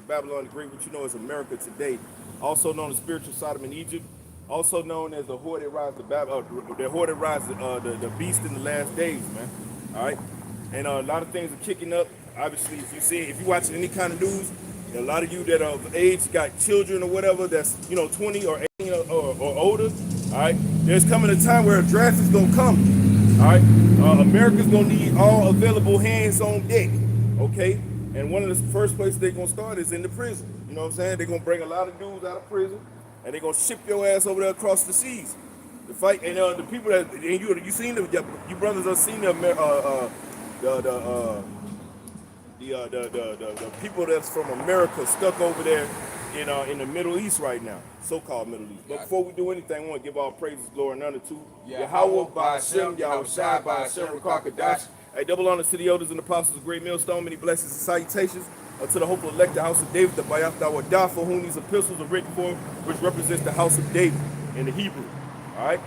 Babylon the Great, which you know is America today, also known as spiritual Sodom and Egypt, also known as the whore that rides the whore that rides the beast in the last days, man. All right, and a lot of things are kicking up. Obviously, if you watching any kind of news, a lot of you that are of age got children or whatever that's 20 or 18 or older. All right, there's coming a time where a draft is gonna come. All right, America's gonna need all available hands on deck. Okay, and one of the first places they're gonna start is in the prison. You know what I'm saying? They're gonna bring a lot of dudes out of prison, and they're gonna ship your ass over there across the seas to fight. And the people that and you seen you brothers have seen the people that's from America stuck over there in the Middle East right now, so-called Middle East. But before we do anything, I want to give all praises, glory, and honor to Yahweh, Ba'ashem, Yahweh Shai, Ba'ashem, Rakakadash. Hey, double honor to the elders and apostles of Great Millstone. Many blessings and salutations to the hopeful elect, the house of David, the Bayath Dawadah, for whom these epistles are written for, which represents the house of David in the Hebrew. All right.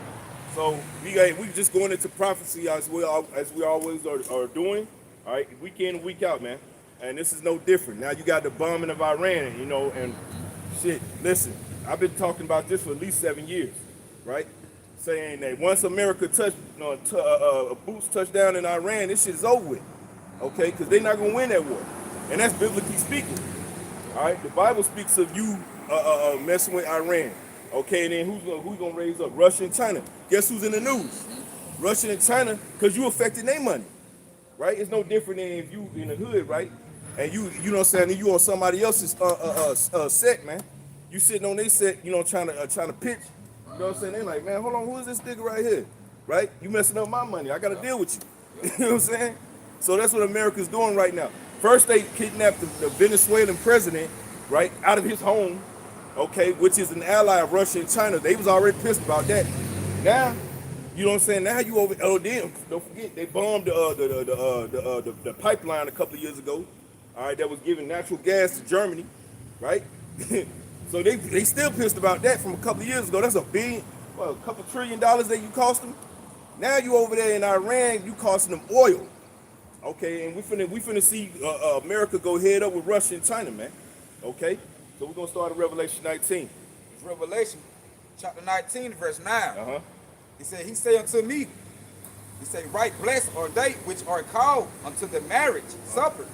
So we just going into prophecy as we always are doing. All right, week in and week out, man. And this is no different. Now you got the bombing of Iran, and shit. Listen, I've been talking about this for at least 7 years, right? Saying that once America boots touch down in Iran, this shit is over with, okay? Because they're not gonna win that war, and that's biblically speaking. All right, the Bible speaks of you messing with Iran, okay? And then who's gonna raise up? Russia and China. Guess who's in the news? Russia and China, because you affecting their money. Right? It's no different than if you in the hood, right? And you know what I'm saying, and you on somebody else's set, man. You sitting on their set, trying to pitch. You know what I'm saying? They're like, man, hold on, who is this nigga right here? Right? You messing up my money. I gotta deal with you. You know what I'm saying? So that's what America's doing right now. First they kidnapped the Venezuelan president, right, out of his home, okay, which is an ally of Russia and China. They was already pissed about that. Now, you know what I'm saying? Now you over. Oh, damn! Don't forget they bombed the pipeline a couple of years ago. All right, that was giving natural gas to Germany, right? So they still pissed about that from a couple of years ago. That's a couple $1 trillion that you cost them. Now you over there in Iran, you costing them oil, okay? And we finna see America go head up with Russia and China, man. Okay, so we're gonna start in Revelation 19. It's Revelation chapter 19, verse 9. He said unto me, he said, right blessed are they which are called unto the marriage supper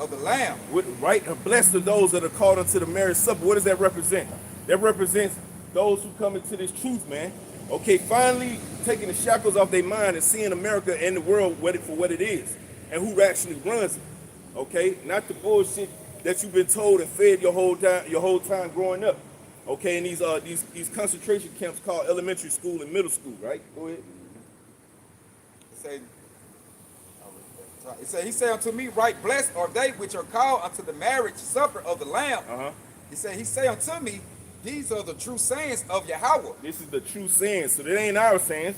of the Lamb. Right, blessed are those that are called unto the marriage supper. What does that represent? That represents those who come into this truth, man. Okay, finally taking the shackles off their mind and seeing America and the world for what it is and who actually runs it. Okay, not the bullshit that you've been told and fed your whole time growing up. Okay, and these concentration camps called elementary school and middle school, right? Go ahead. He said unto me, right blessed are they which are called unto the marriage supper of the Lamb. He said unto me, these are the true sayings of Yahweh. This is the true sayings, so that ain't our sayings.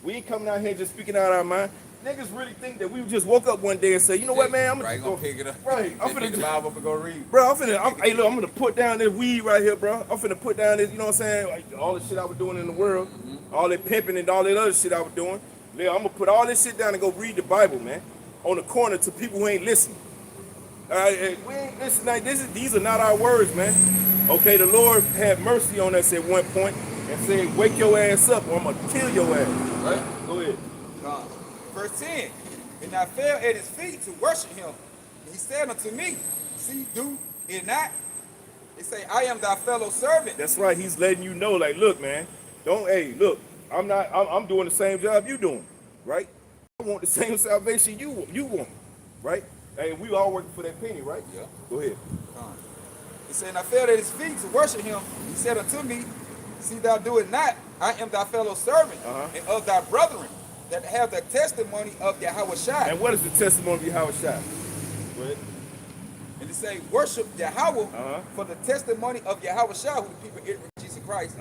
We ain't coming out here just speaking out our mind. Niggas really think that we just woke up one day and say, you know what, man, I'm gonna pick it up. Right, I'm finna pick the Bible up and go read. Bro, I'm gonna put down this weed right here, bro. I'm finna put down this, you know what I'm saying? Like, all the shit I was doing in the world, all that pimping and all that other shit I was doing. I'm gonna put all this shit down and go read the Bible, man, on the corner to people who ain't listening. All right, we ain't listening. These are not our words, man. Okay, the Lord had mercy on us at one point and said, wake your ass up or I'm gonna kill your ass. Right? Go ahead. Verse 10. And I fell at his feet to worship him. And he said unto me, see, do it not. He say, I am thy fellow servant. That's right. He's letting you know, like, look, man, look, I'm doing the same job you doing, right? I want the same salvation you want, right? Hey, we all working for that penny, right? Yeah. Go ahead. He said, and I fell at his feet to worship him. He said unto me, see, thou do it not. I am thy fellow servant and of thy brethren that have the testimony of Yahweh Shai. And what is the testimony of Yahweh Shai? Go ahead. And he say, worship Yahweh for the testimony of Yahweh Shai, who the people get with Jesus Christ.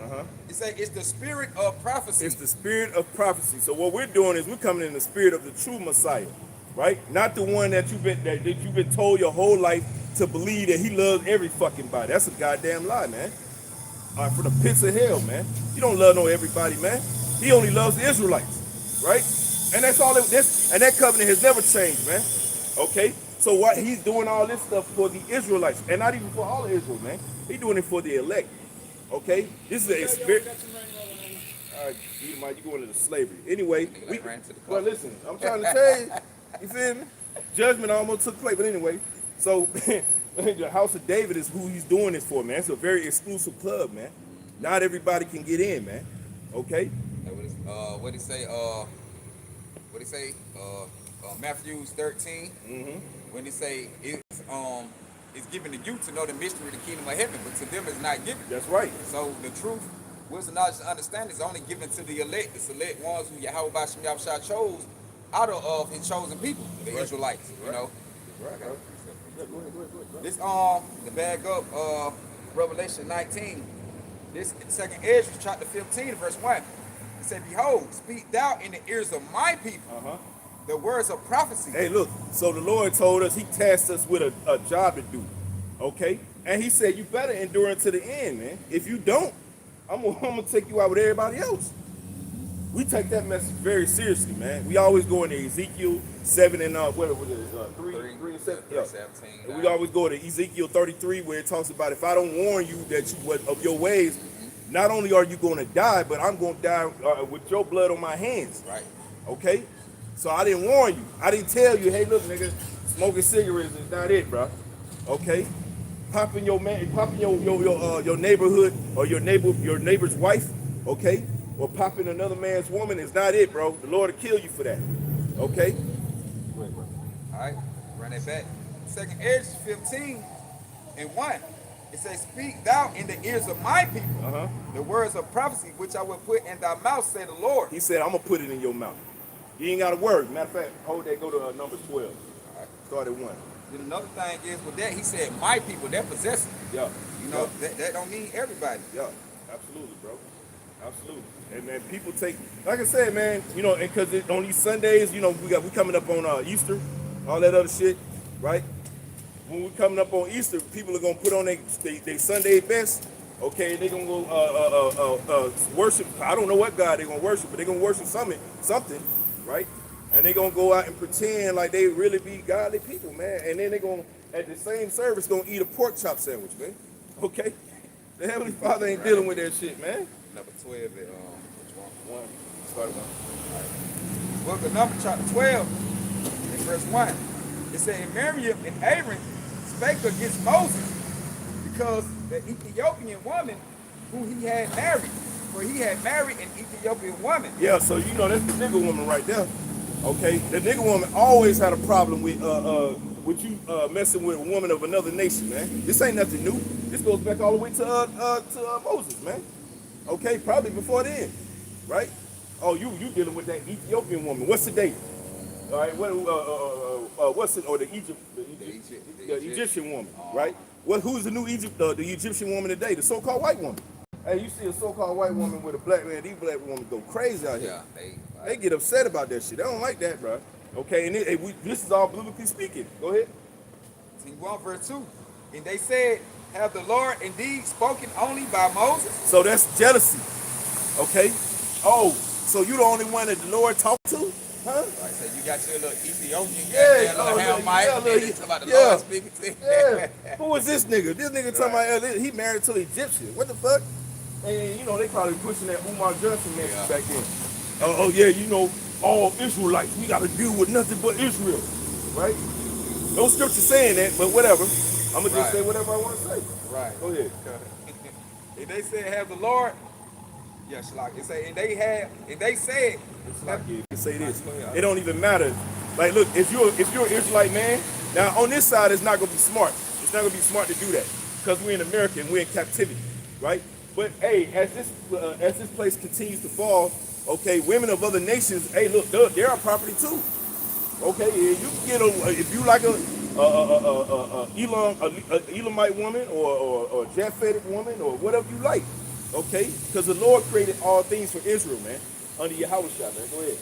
He say, it's the spirit of prophecy. It's the spirit of prophecy. So what we're doing is we're coming in the spirit of the true Messiah, right? Not the one that you've been told your whole life to believe that he loves every fucking body. That's a goddamn lie, man. All right, from the pits of hell, man. He don't love no everybody, man. He only loves the Israelites. Right? And that's all and that covenant has never changed, man. Okay? So what he's doing all this stuff for the Israelites, and not even for all of Israel, man. He's doing it for the elect. Okay? This is a spirit. All right, you going into slavery. Anyway, well, listen, I'm trying to tell you, you feel me? Judgment almost took place, but anyway, so the House of David is who he's doing this for, man. It's a very exclusive club, man. Not everybody can get in, man. Okay? What he say? What he say? Matthew 13. When he say it's given to you to know the mystery of the kingdom of heaven, but to them it's not given. That's right. So the truth, wisdom, knowledge, and understanding is only given to the elect, the select ones who Yahweh Bashim Yahushua chose out of his chosen people, the Israelites. You know. Right. Go ahead. This the bag up Revelation 19. This second Ezra chapter 15 verse 1. It said, "Behold, speak thou in the ears of my people the words of prophecy." Hey, look. So the Lord told us, he tasked us with a job to do. Okay, and he said you better endure until the end, man. If you don't, I'm gonna take you out with everybody else. We take that message very seriously, man. We always go into Ezekiel 7 and 3 and 7. Yeah. 17. And we always go to Ezekiel 33 where it talks about if I don't warn you that of your ways, not only are you going to die, but I'm going to die with your blood on my hands. Right. Okay. So I didn't warn you. I didn't tell you, hey, look, nigga, smoking cigarettes is not it, bro. Okay. Popping your neighborhood or your neighbor's wife. Okay. Or popping another man's woman is not it, bro. The Lord will kill you for that. Okay? All right, run it back. Second Ezra 15 and 1. It says, "Speak thou in the ears of my people the words of prophecy which I will put in thy mouth, say the Lord." He said, I'm going to put it in your mouth. You ain't got a word. Matter of fact, hold that, go to number 12. All right. Start at 1. Then another thing is with that, he said, my people, they're possessing. Yeah. You know, that don't mean everybody. Yeah, absolutely, bro. Absolutely. And man, people take, like I said, man, you know, and because on these Sundays, you know, we coming up on Easter, all that other shit, right? When we coming up on Easter, people are gonna put on their Sunday best, okay? They're gonna go worship. I don't know what God they're gonna worship, but they're gonna worship something, right? And they're gonna go out and pretend like they really be godly people, man. And then they're gonna, at the same service, gonna eat a pork chop sandwich, man. Okay? The Heavenly Father ain't dealing with that shit, man. Number 12 at One. Start at 1. All right. Book of Numbers chapter 12 in verse 1. It said, "And Miriam and Aaron spake against Moses because the Ethiopian woman who he had married, for he had married an Ethiopian woman." Yeah, so you know that's the nigga woman right there. Okay, the nigga woman always had a problem with you messing with a woman of another nation, man. This ain't nothing new. This goes back all the way to Moses, man. Okay, probably before then, right? Oh, you dealing with that Ethiopian woman? What's the date? All right, what's it? Or the Egyptian woman, right? Who's the new the Egyptian woman today? The so-called white woman. Hey, you see a so-called white woman with a black man? These black women go crazy out here. Yeah, they get upset about that shit. They don't like that, bro. Okay, and this is all biblically speaking. Go ahead. 1 verse 2. And they said, "Have the Lord indeed spoken only by Moses?" So that's jealousy. Okay. Oh, so you the only one that the Lord talked to? Huh? Right, so you got your little Ethiopian Lord speaking to him. Yeah. Who is this nigga? This nigga talking about he married to an Egyptian. What the fuck? And you know they probably pushing that Umar Johnson message back then. Oh yeah, you know, all Israelites, we gotta deal with nothing but Israel. Right? No scripture saying that, but whatever. I'm gonna just say whatever I want to say. Right. Go ahead. And they said, "Have the Lord." Yes, like it say, and they said, say this. It don't even matter. Like, look, if you're an Israelite man, now on this side, it's not gonna be smart. It's not gonna be smart to do that because we're in America and we're in captivity, right? But hey, as this place continues to fall, okay, women of other nations, hey, look, they're our property too. Okay, you can get if you like a Elamite woman or Japhetic woman or whatever you like. Okay, because the Lord created all things for Israel, man, under Yahweh, man. Go ahead.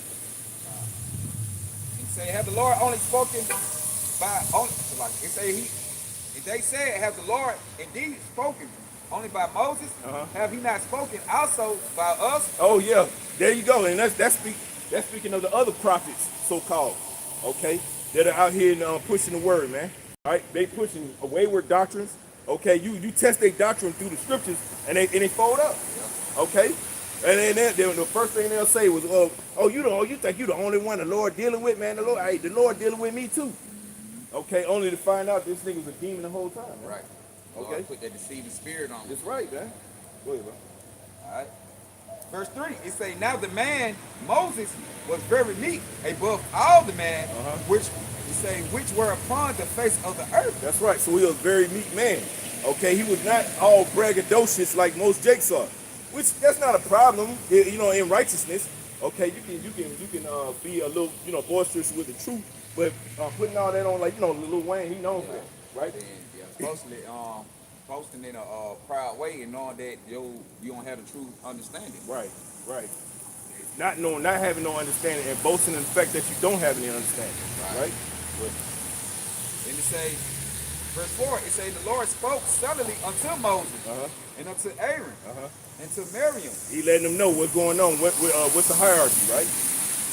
He said, "Have the Lord only spoken by only?" Like it say they said, "Have the Lord indeed spoken only by Moses? Have he not spoken also by us?" Oh yeah, there you go, and that's speaking of the other prophets, so called. Okay, that are out here and pushing the word, man. All right, they pushing wayward doctrines. Okay, you test their doctrine through the scriptures, and they fold up. Okay, and then the first thing they'll say was, you think you the only one the Lord dealing with, man? The Lord dealing with me too. Okay, only to find out this nigga was a demon the whole time. Man. Right. Okay. Put that deceiving spirit on him. That's right, man. Go ahead, bro. All right. Verse 3, it say, now the man, Moses, was very meek above all the man, which were upon the face of the earth. That's right. So he was a very meek man. Okay, he was not all braggadocious like most jakes are, which that's not a problem, in righteousness. Okay, you can be a little, boisterous with the truth, but putting all that on, like, Lil Wayne, he knows that, right? And, mostly, posting in a proud way and knowing that you don't have the true understanding. Right. Not having no understanding and boasting in the fact that you don't have any understanding. Right? And it say, verse 4, it say, the Lord spoke suddenly unto Moses and unto Aaron and to Miriam. He letting them know what's going on, what's the hierarchy, right?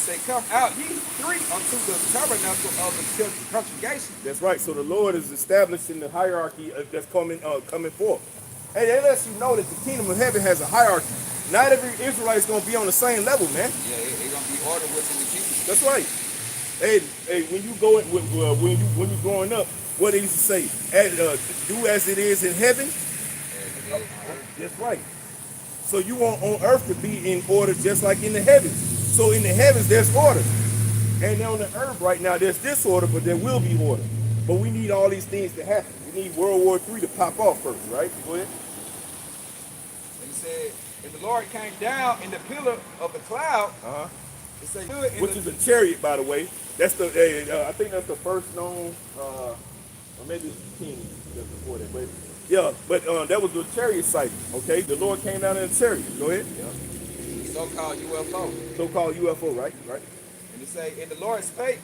Say, come out ye three unto the tabernacle of the congregation. That's right. So the Lord is establishing the hierarchy that's coming forth. Hey, that lets you know that the kingdom of heaven has a hierarchy. Not every Israelite is going to be on the same level, man. Yeah, they're going to be ordered within the kingdom. That's right. Hey, when you growing up, what did he say? Do as it is in heaven. That's right. So you want on earth to be in order just like in the heavens. So in the heavens, there's order. And on the earth right now, there's disorder, but there will be order. But we need all these things to happen. We need World War III to pop off first, right? Go ahead. And he said, and the Lord came down in the pillar of the cloud. It said, which is a chariot, by the way. That's the, I think that's the first known, or maybe it's the king just before that. But yeah, but that was the chariot sight, okay? The Lord came down in a chariot. Go ahead. Yeah. So-called UFO. So-called UFO, right? And it say, and the Lord spake,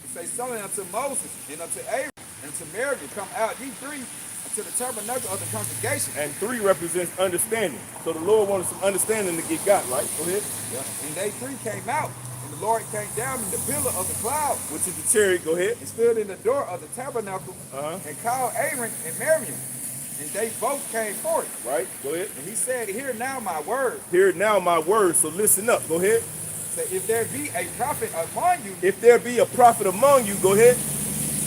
it say, something unto Moses, and unto Aaron, and to Miriam, come out, ye three, unto the tabernacle of the congregation. And 3 represents understanding. So the Lord wanted some understanding to get got, right? Go ahead. Yeah. And they 3 came out, and the Lord came down in the pillar of the cloud. Which is the chariot, go ahead. And stood in the door of the tabernacle, and called Aaron and Miriam. And they both came forth. Right, go ahead. And he said, hear now my word. Hear now my word, so listen up. Go ahead. Say, if there be a prophet among you. If there be a prophet among you, go ahead.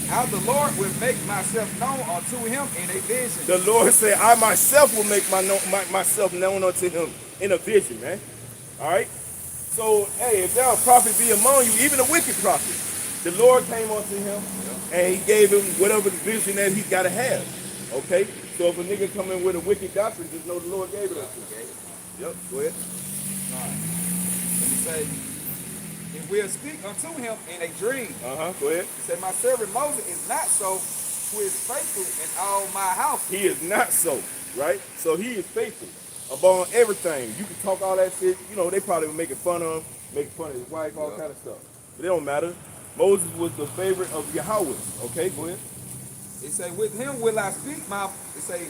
How the Lord will make myself known unto him in a vision. The Lord said, I myself will make myself known unto him in a vision, man. All right? So, hey, if there a prophet be among you, even a wicked prophet, the Lord came unto him, and he gave him whatever the vision that he got to have. Okay? So if a nigga come in with a wicked doctrine, just know the Lord gave it unto him. Yep, go ahead. All right. Let me say, and will speak unto him in a dream. Go ahead. He said, my servant Moses is not so, who is faithful in all my house. He is not so, right? So he is faithful upon everything. You can talk all that shit. They probably were making fun of him, making fun of his wife, all kind of stuff. But it don't matter. Moses was the favorite of Yahweh. Okay, go ahead. It say, with him will I speak mouth. It say,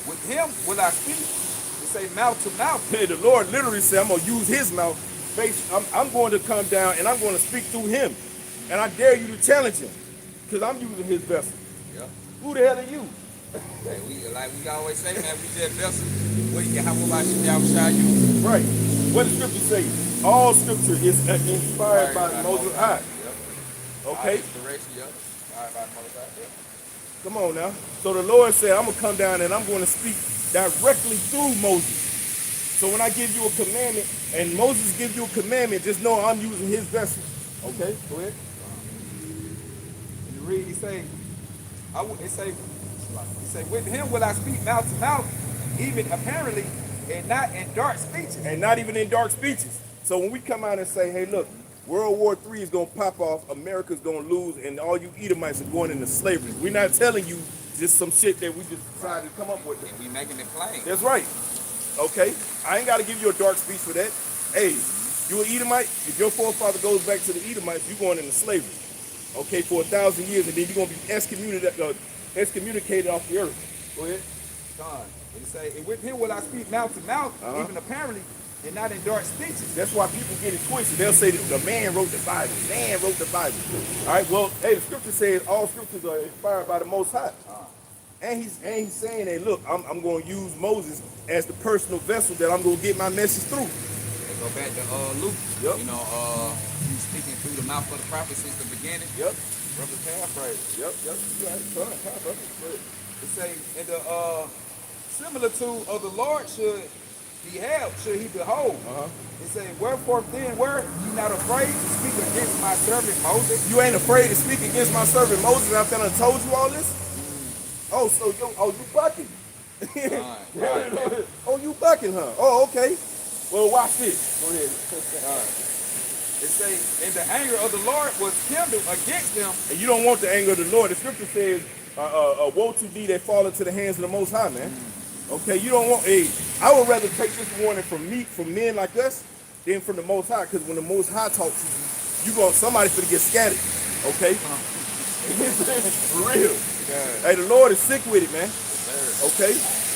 with him will I speak. It say, mouth to mouth. Hey, the Lord literally said, I'm going to use his mouth. I'm going to come down and I'm going to speak through him. And I dare you to challenge him. Because I'm using his vessel. Yeah. Who the hell are you? Hey, we always say, man, we just vessel. How about you? Right. What does scripture say? All scripture is inspired by the Most High. Yep. Okay? Inspiration, yeah. Inspired by the Most High. Yeah. Come on now. So the Lord said, I'm going to come down and I'm going to speak directly through Moses. So when I give you a commandment and Moses gives you a commandment, just know I'm using his vessel. Okay, go ahead. And you read, he say, with him will I speak mouth to mouth, even apparently, and not in dark speeches. And not even in dark speeches. So when we come out and say, hey, look, World War III is going to pop off, America's going to lose, and all you Edomites are going into slavery. We're not telling you just some shit that we just decided to come up with. And we making it plain. That's right. Okay? I ain't got to give you a dark speech for that. Hey, you an Edomite? If your forefather goes back to the Edomites, you're going into slavery. Okay, for 1,000 years, and then you're going to be excommunicated off the earth. Go ahead. God. And he say, and with him will I speak mouth to mouth, even apparently, and not in dark speeches. That's why people get it twisted. They'll say that the man wrote the Bible. Man wrote the Bible. All right, well, hey, the scripture says all scriptures are inspired by the Most High. And he's saying that, look, I'm going to use Moses as the personal vessel that I'm going to get my message through. Let's go back to Luke. Yep. You know, he's speaking through the mouth of the prophet since the beginning. Yep. Brother paraphrase. Yep. You got it. Come on, brother. It say, in the similitude of the Lord should he behold. It say, wherefore then were you not afraid to speak against my servant Moses? You ain't afraid to speak against my servant Moses after I told you all this? Oh, so you bucking. Right. Oh, you bucking, huh? Oh, okay. Well, watch this. Go ahead. It say, and the anger of the Lord was kindled against them. And you don't want the anger of the Lord. The scripture says, woe to thee that fall into the hands of the Most High, man. Okay, you don't want, I would rather take this warning from men like us than from the Most High, because when the Most High talks to you, somebody finna get scattered. Okay? For real. Yeah. Hey, the Lord is sick with it, man. Okay?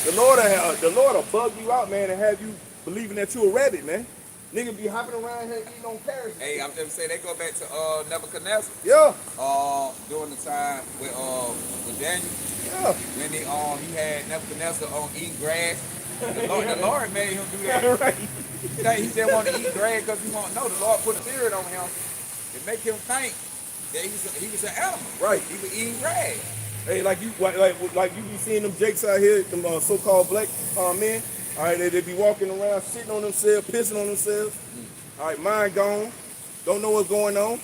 The Lord will bug you out, man, and have you believing that you a rabbit, man. Nigga be hopping around here eating on carrots. Hey, I'm just saying they go back to Nebuchadnezzar. Yeah. During the time with Daniel. Yeah. When he had Nebuchadnezzar eating grass. The Lord made him do that. Right. He didn't want to eat grass because he won't know. The Lord put a spirit on him to make him think that he was an animal. Right. He was eating grass. Hey, like you be seeing them jakes out here, them so-called black men. All right, they be walking around, shitting on themselves, pissing on themselves. All right, mind gone, don't know what's going on.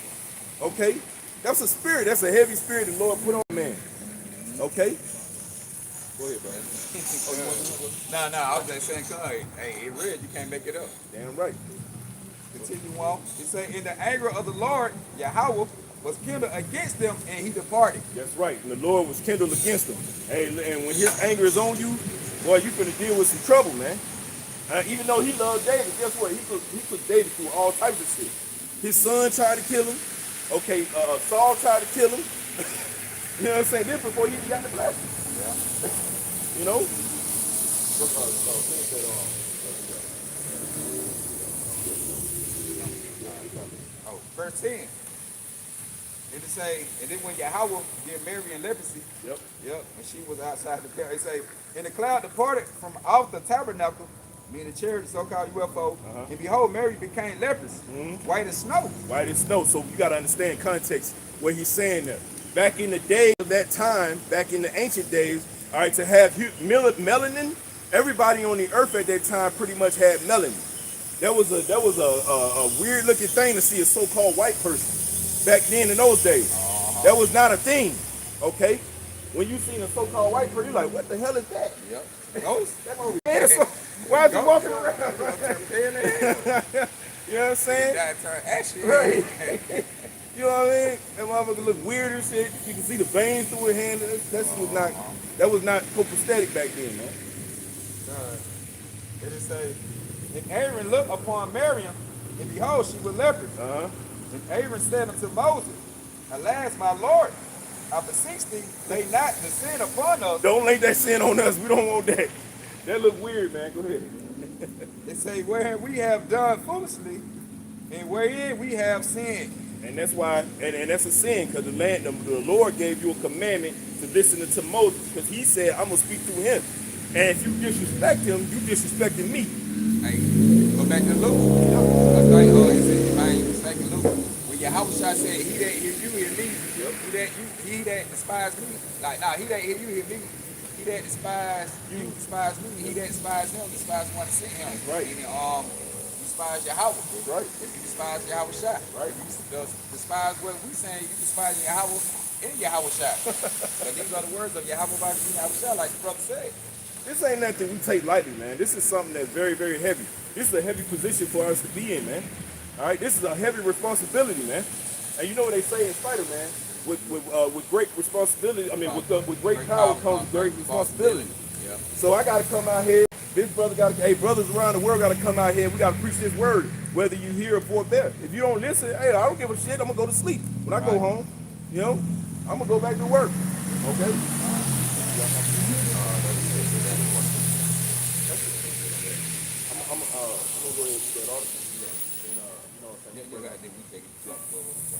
Okay, that's a spirit. That's a heavy spirit the Lord put on man. Okay. Go ahead, bro. No, I was just saying, hey, it real. You can't make it up. Damn right. Continue on. It say, in the anger of the Lord, Yahweh was kindled against them, and he departed. That's right. And the Lord was kindled against them. Hey, and when his anger is on you, boy, you finna deal with some trouble, man. Even though he loved David, guess what? He put David through all types of shit. His son tried to kill him. Okay, Saul tried to kill him. You know what I'm saying? This before he even got the blessing. Yeah. You know? Verse 10. It say, and then when Yahweh did Mary in leprosy, Yep. when she was outside the camp, it say, and the cloud departed from off the tabernacle, meaning the chariot, so-called UFO, and behold, Mary became leprous, white as snow. White as snow. So you got to understand context where he's saying that. Back in the day of that time, back in the ancient days, all right, to have melanin, everybody on the earth at that time pretty much had melanin. That was a weird looking thing to see a so-called white person back then in those days. That was not a thing. Okay? When you seen a so-called white person, you're like, what the hell is that? Yep. Ghost? Man, so, why is he walking around? You know what I'm saying? That turn ashy. Right. You know what I mean? That motherfucker look weird and shit. You can see the veins through her hand. That was not copacetic back then, man. It say, and Aaron looked upon Miriam, and behold, she was leprous. And Aaron said unto Moses, alas, my Lord, I beseech thee, lay not the sin upon us. Don't lay that sin on us. We don't want that. That look weird, man. Go ahead. It say, where we have done foolishly, and wherein we have sinned. And that's why, and that's a sin, because the Lord gave you a commandment to listen to Moses, because he said, I'm going to speak through him. And if you disrespect him, you disrespecting me. Hey, go back to Luke. That's like, he said, if I ain't second Luke, when Yahweh said, he that hear you, hear me. He that despise me. Like, he that hear you, hear me. He that despise you, despise me. He that despise him, despise one that sent him. That's right. Meaning, despise Yahweh. That's right. If you despise Yahweh Shai. Right. If you despise what we saying, you despise Yahweh and Yahweh Shai. But these are the words of Yahweh by Yahweh Shai, like the brother said. This ain't nothing we take lightly, man. This is something that's very, very heavy. This is a heavy position for us to be in, man. All right, this is a heavy responsibility, man. And you know what they say in Spider, man? With great responsibility, with great power comes great responsibility. Yeah. So I got to come out here. This brother brothers around the world got to come out here. We got to preach this word, whether you hear it or there. If you don't listen, hey, I don't give a shit. I'm gonna go to sleep when I go home. You know, I'm gonna go back to work. Okay. I'm gonna go ahead that article. And, Yeah.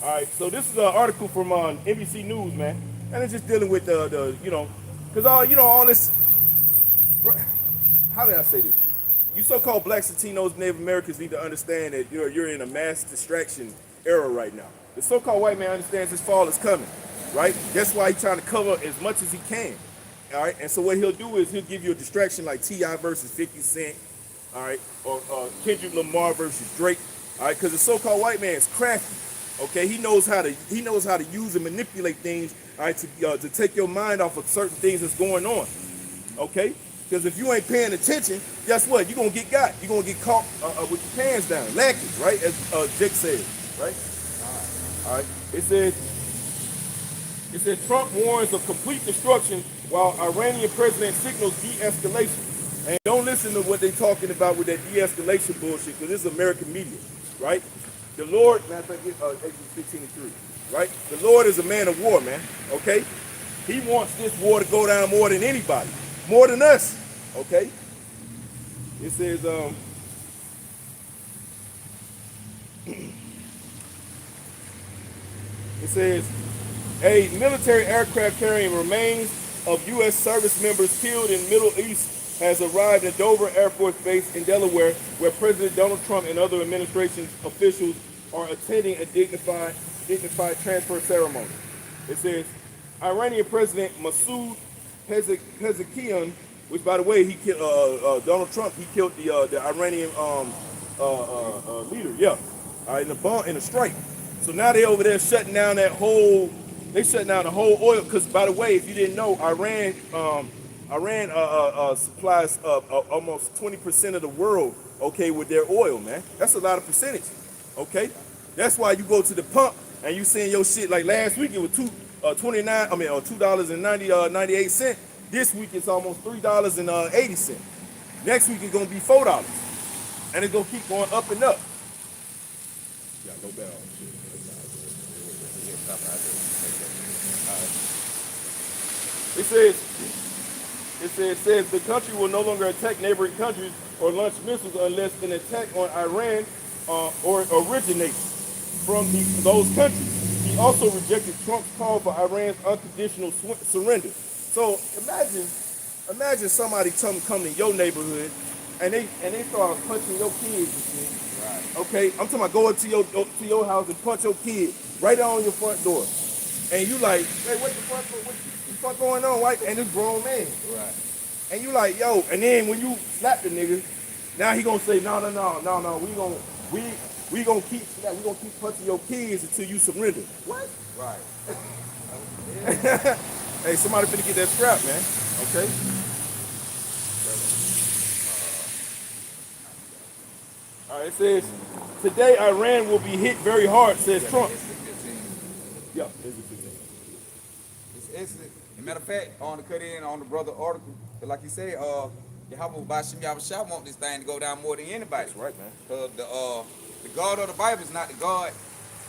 all right, so this is an article from NBC News, man, and it's just dealing with the because all this. How did I say this? You so-called blacks, Latinos, Native Americans need to understand that you're in a mass distraction era right now. The so-called white man understands his fall is coming, right? That's why he's trying to cover as much as he can. All right, and so what he'll do is he'll give you a distraction like T.I. versus 50 Cent, all right, or Kendrick Lamar versus Drake, all right, because the so-called white man is crafty. Okay, he knows how to use and manipulate things, all right, to take your mind off of certain things that's going on. Okay, because if you ain't paying attention, guess what? You're gonna get got. You're gonna get caught with your pants down, lacking, right? As Jake said, right? All right. It says Trump warns of complete destruction while Iranian president signals de-escalation. And don't listen to what they're talking about with that de-escalation bullshit, because this is American media, right? The Lord, matter of fact, Exodus 15:3, right? The Lord is a man of war, man, okay? He wants this war to go down more than anybody, more than us, okay? It says, a military aircraft carrying remains of U.S. service members killed in Middle East has arrived at Dover Air Force Base in Delaware, where President Donald Trump and other administration officials are attending a dignified transfer ceremony. It says, Iranian President Masoud Pezeshkian, which by the way, he killed Donald Trump. He killed the Iranian leader, yeah, in a strike. So now they over there shutting down the whole oil. Because by the way, if you didn't know, Iran supplies almost 20% of the world, okay, with their oil, man. That's a lot of percentage, okay. That's why you go to the pump and you seeing your shit like last week it was $2.98. This week it's almost $3.80. Next week it's gonna be $4, and it's gonna keep going up and up. Yeah, no bad. It says the country will no longer attack neighboring countries or launch missiles unless an attack on Iran or originates from those countries. He also rejected Trump's call for Iran's unconditional surrender. So imagine somebody come to your neighborhood and they start punching your kids and shit. Right. Okay, I'm talking about go up to your house and punch your kid right on your front door, and you like, hey, what the fuck going on, white? And this grown man. Right. And you like, yo, and then when you slap the nigga, now he gonna say, no, we gonna keep punching your kids until you surrender. What? Right. Hey, somebody finna get that scrap, man. Okay. All right, it says, today Iran will be hit very hard, says Trump. Yeah, it's As a matter of fact, I want to cut in on the brother article, but like you say, Yahweh Bashim Yahushua want this thing to go down more than anybody. That's right, man. Because the God of the Bible is not the God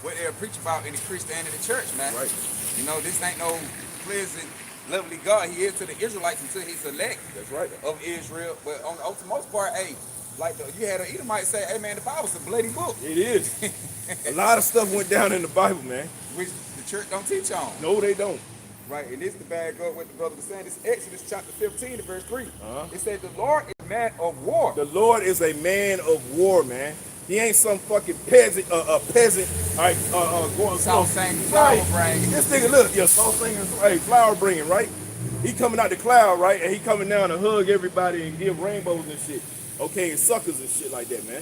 what they're preaching about in the Christianity church, man. Right. You know, this ain't no pleasant, lovely God. He is to the Israelites until he select. That's right. Of Israel. But on the most part, hey, like you had an Edomite say, hey man, the Bible's a bloody book. It is. A lot of stuff went down in the Bible, man. Which the church don't teach on. No, they don't. Right, and this is the bad up what the brother was saying. This is Exodus chapter 15 verse 3. It said the Lord is a man of war. The Lord is a man of war, man. He ain't some fucking peasant, peasant. All right, going South singing, flower bringing. This nigga, look, yeah, South singing, hey, flower bringing, right? He coming out the cloud, right? And he coming down to hug everybody and give rainbows and shit. Okay, and suckers and shit like that, man.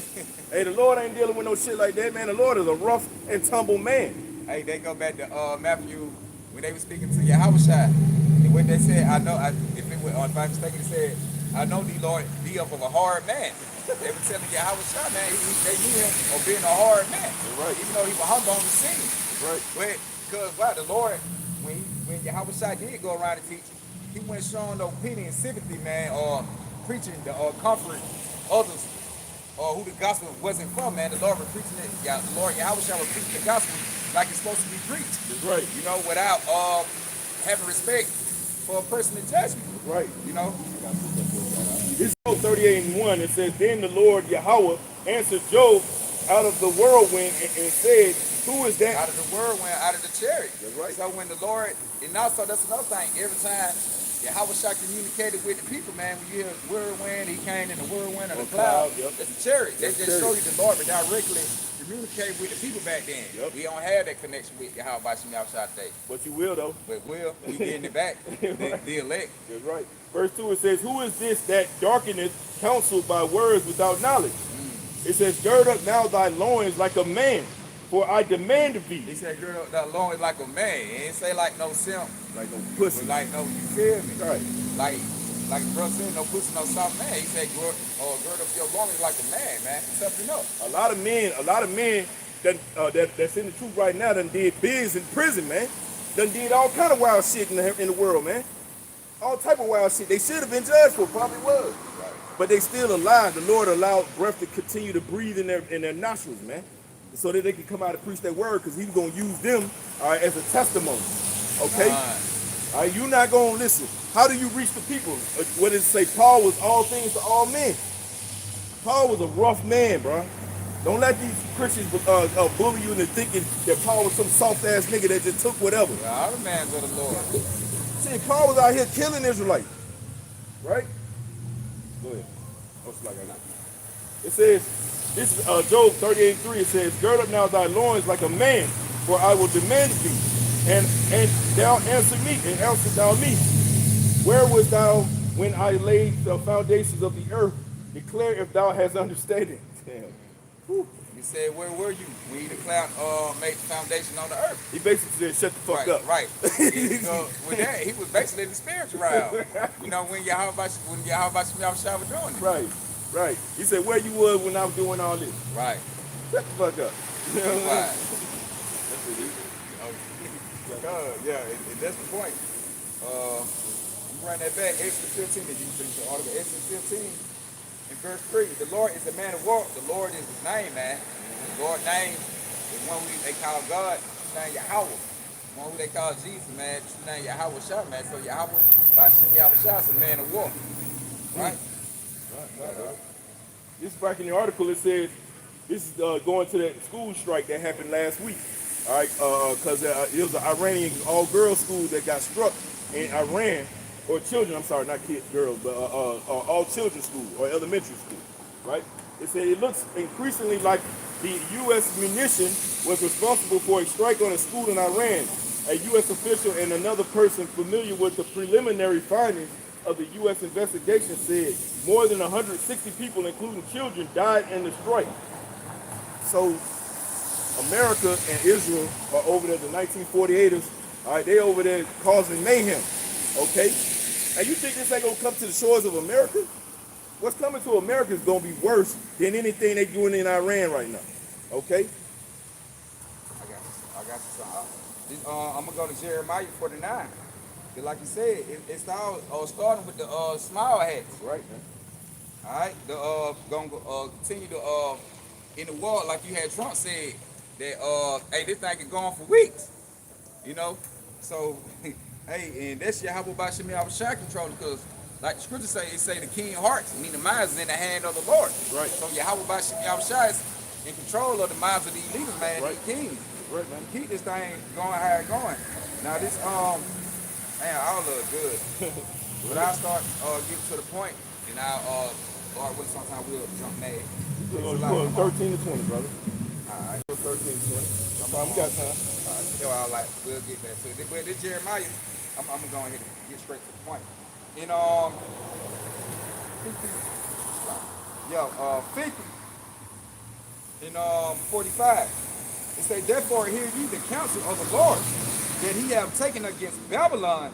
Hey, the Lord ain't dealing with no shit like that, man. The Lord is a rough and tumble man. Hey, they go back to Matthew when they were speaking to Yahushua, and what they said, I know, if I'm mistaken, it said, I know thee, Lord, thee of a hard man. They were telling Yahushua, man, they knew him of being a hard man. Right. Even though he was humble on the scene. Right. But, because, wow, the Lord, when Yahushua did go around and teach, he wasn't showing no pity and sympathy, man, or preaching the comfort others, or who the gospel wasn't from, man. The Lord was preaching it. The Lord Yahushua was preaching the gospel like it's supposed to be preached. That's right. You know, without having respect for a person to judge me. Right. You know? This is 38:1. It says, then the Lord Yahweh answered Job out of the whirlwind and said, who is that? Out of the whirlwind, out of the chariot. That's right. So when the Lord, and also that's another thing, every time Yahweh Shah communicated with the people, man, when you hear whirlwind, he came in the whirlwind of the cloud, Yep. it's a chariot. They That's just show you the Lord, but directly communicate with the people back then. Yep. We don't have that connection with Yahweh Shah today. But you will, though. But we getting it back, the elect. That's right. Verse 2, it says, who is this that darkeneth counsel by words without knowledge? It says, gird up now thy loins like a man, for I demand of thee. He said, gird up that loins like a man. He ain't say like no simp, Like no pussy. but like no, you feel me? Right. Like the brother said, no pussy, no soft man. He said, gird up your loins like a man, Something up. A lot of men that's in the truth right now done did biz in prison, man. Done did all kind of wild shit in the world, man. All type of wild shit. They should have been judged for, probably was. Right. But they still alive. The Lord allowed breath to continue to breathe in their nostrils, man. So that they can come out and preach that word, because he's going to use them as a testimony. Okay? All right, you're not going to listen. How do you reach the people? What does it say? Paul was all things to all men. Paul was a rough man, bro. Don't let these Christians bully you into thinking that Paul was some soft-ass nigga that just took whatever. All the man of the Lord. See, Paul was out here killing Israelites. Right? Go ahead. It says, this is Job 38:3. It says, gird up now thy loins like a man, for I will demand of thee. And thou answer me, and answer thou me. Where was thou when I laid the foundations of the earth? Declare if thou hast understanding. Damn. Whew. He said, where were you when the cloud made the foundation on the earth? He basically said, shut the fuck up. Right. So with that, he was basically in the spiritual realm. You know, when Yahweh Shah was doing it. Right. He said, where you was when I was doing all this? Right. Shut the fuck up. You know what I mean? Right. That's what he Yeah, and that's the point. You run that back, Exodus 15, and you can finish the article. Exodus 15, in verse 3, the Lord is the man of war. The Lord is his name, man. The Lord's name is one who they call God, his name Yahweh. One who they call Jesus, man, his name Yahweh Shah, man. So Yahweh, by Shem Yahweh Shah, is a man of war. Right? Right. This is back in the article. It says this is going to that school strike that happened last week. All right, because it was an Iranian all-girls school that got struck in Iran, or children. I'm sorry, not kids, girls, but all children's school or elementary school. Right? It said it looks increasingly like the U.S. munition was responsible for a strike on a school in Iran. A U.S. official and another person familiar with the preliminary findings of the U.S. investigation said more than 160 people, including children, died in the strike. So America and Israel are over there, the 1948ers, all right, they over there causing mayhem, okay? And you think this ain't gonna come to the shores of America? What's coming to America is gonna be worse than anything they doing in Iran right now, okay? I got you, son. I'm going to go to Jeremiah 49. Like you said, it's all starting with the smile hats. Right, man. All right, gonna continue to in the war, like you had Trump said that hey, this thing can go on for weeks, you know. So hey, and that's Yahweh by Shem Yahweh Shah control, because like the scripture say, it say the king's hearts, meaning the minds is in the hand of the Lord. Right. So Yahweh by Shem Yahweh Shah is in control of the minds of these leaders, man, Right. these kings. Right, man. Keep this thing going how it's going. Now this man, all look good. But I start getting to the point, and I'll Lord, what sometimes we'll jump mad. You're going 13 to 20, brother. Alright. 13 to 20. No problem, we got time. Alright, so I like we'll get back to it. But this Jeremiah, I'm gonna go ahead and get straight to the point. In 50 in 45, it say, therefore hear ye the counsel of the Lord that he have taken against Babylon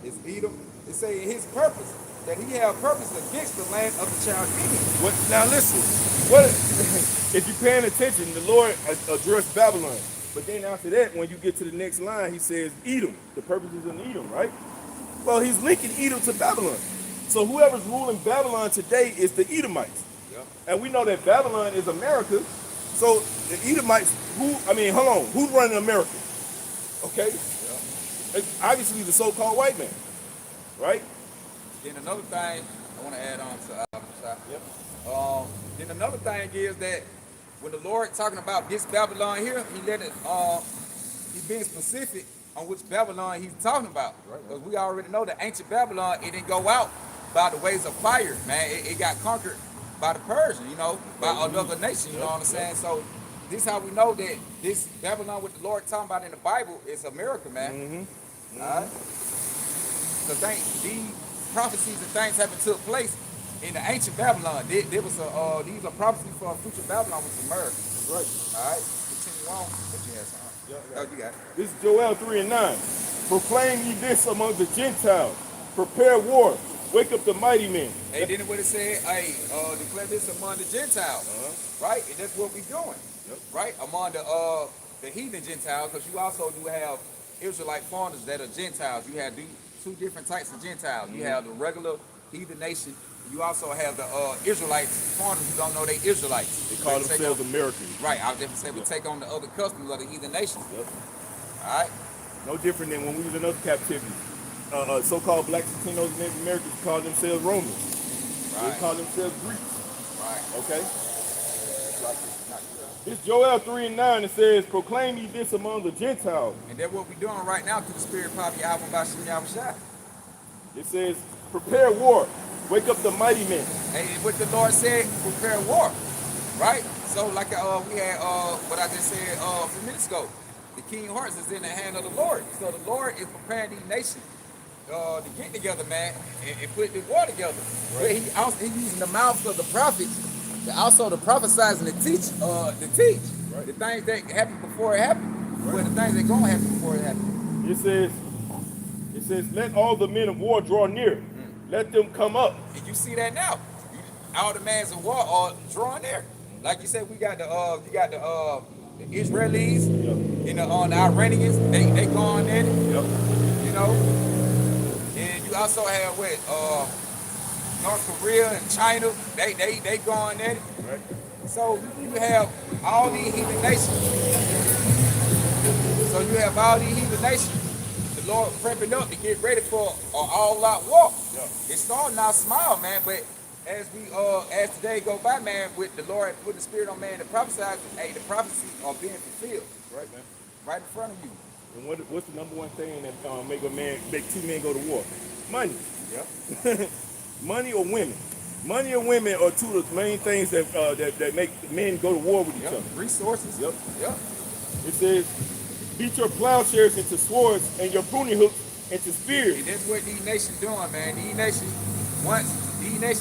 is Edom. It say his purpose, that he have purpose against the land of the Chaldeans. What, now listen, what if you're paying attention, the Lord addressed Babylon. But then after that, when you get to the next line, he says Edom. The purpose is in Edom, right? Well, he's linking Edom to Babylon. So whoever's ruling Babylon today is the Edomites. Yep. And we know that Babylon is America. So the Edomites, who's running America? Okay? Yep. It's obviously the so-called white man, right? Then another thing I want to add on to Yep. Then another thing is that when the Lord talking about this Babylon here, he let it, he's being specific on which Babylon he's talking about. Because we already know that ancient Babylon, it didn't go out by the ways of fire, man. It got conquered by the Persian, you know, by another nation, you know what I'm saying? So this how we know that this Babylon what the Lord talking about in the Bible is America, man. All right? Because these prophecies and things haven't took place in the ancient Babylon. There was these are prophecies for a future Babylon, which is America. That's right. All right, continue on. But you had something. Yeah, Oh, you got it. This is Joel 3:9. Proclaim ye this among the Gentiles. Prepare war. Wake up the mighty men. Hey, didn't what it said? Hey, declare this among the Gentiles, right? And that's what we doing, right? Among the heathen Gentiles, because you also do have Israelite foreigners that are Gentiles. You have two different types of Gentiles. You have the regular heathen nation. You also have the Israelites, foreigners who don't know they Israelites. They call themselves Americans. Right, I was just saying we take on the other customs of the heathen nations. Yep. All right. No different than when we was in other captivity. So-called blacks, Latinos, and Native Americans call themselves Romans. Right. They call themselves Greeks. Right. Okay? This Joel 3:9, it says, proclaim ye this among the Gentiles. And that's what we're doing right now through the spirit power of Yahweh by Shem Yahushua. It says, prepare war. Wake up the mighty men. And what the Lord said, prepare war. Right? So like we had what I just said a few minutes ago. The king hearts is in the hand of the Lord. So the Lord is preparing these nations to get together, man, and put the war together. Right. But he using the mouths of the prophets to also to prophesize and to teach. Right. The things that happened before it happened. Right. Well, the things that gonna happen before it happened. It says, let all the men of war draw near. Let them come up. And you see that now. All the mans of war are drawing there. Like you said, we got the the Israelis and the Iranians. They going in it. Yep. You know. And you also have North Korea and China. They going in it. Right. So you have all these heathen nations. The Lord prepping up to get ready for an all-out war. Yeah. It's starting out small, man, but as today go by, man, with the Lord putting the spirit on man to prophesy, hey, the prophecies are being fulfilled. Right, man. Right in front of you. And what's the number one thing that make two men go to war? Money. Yep. Money or women. Money or women are two of the main things that make men go to war with each other. Resources. Yep. Yep. It says, beat your plowshares into swords and your pruning hooks into spears. And that's what these nations doing, man. These nations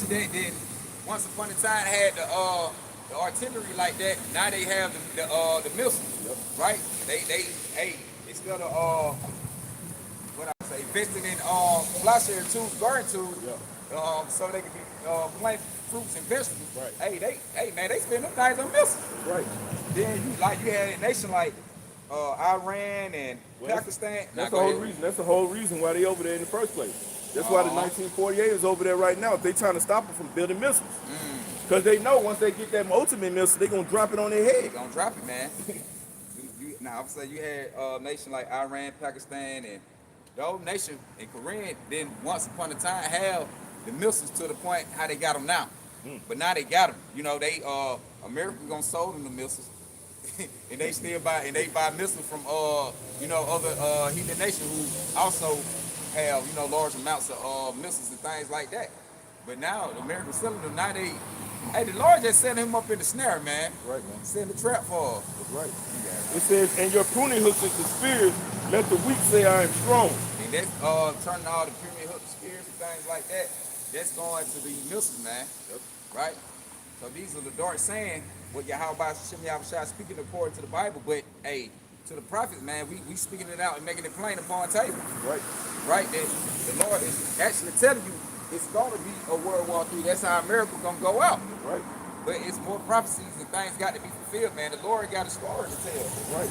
that once upon a time had the artillery like that. Now they have the missiles. Yep. Right? They instead of investing in plowshare tools, garden tools, so they can be planting fruits and vegetables. Right. They spend them things on missiles. Right. Then you had a nation like Iran and Pakistan. That's the whole reason why they over there in the first place. That's why the 1948 is over there right now. They trying to stop them from building missiles. Because they know once they get that ultimate missile, they're going to drop it on their head. They're going to drop it, man. Now, I'm saying you had a nation like Iran, Pakistan, and those nations in Korea then once upon a time have the missiles to the point how they got them now. But now they got them. You know, America gonna sold them the missiles. And they buy missiles from other heathen nations who also have large amounts of missiles and things like that. But now America's selling them. Now the Lord just setting him up in the snare, man. Right, man. Setting the trap for us. That's right. It says, and your pruning hooks into spears, let the weak say I am strong. And that's turning all the pyramid hook spears and things like that. That's going to the missiles, man. Yep. Right? So these are the dark saying what Yahweh Shem Yahushua speaking according to the Bible, but hey, to the prophets, man, we speaking it out and making it plain upon table. Right. Right? That the Lord is actually telling you it's gonna be a World War III. That's how America gonna go out. Right. But it's more prophecies and things got to be fulfilled, man. The Lord got a story to tell. Right.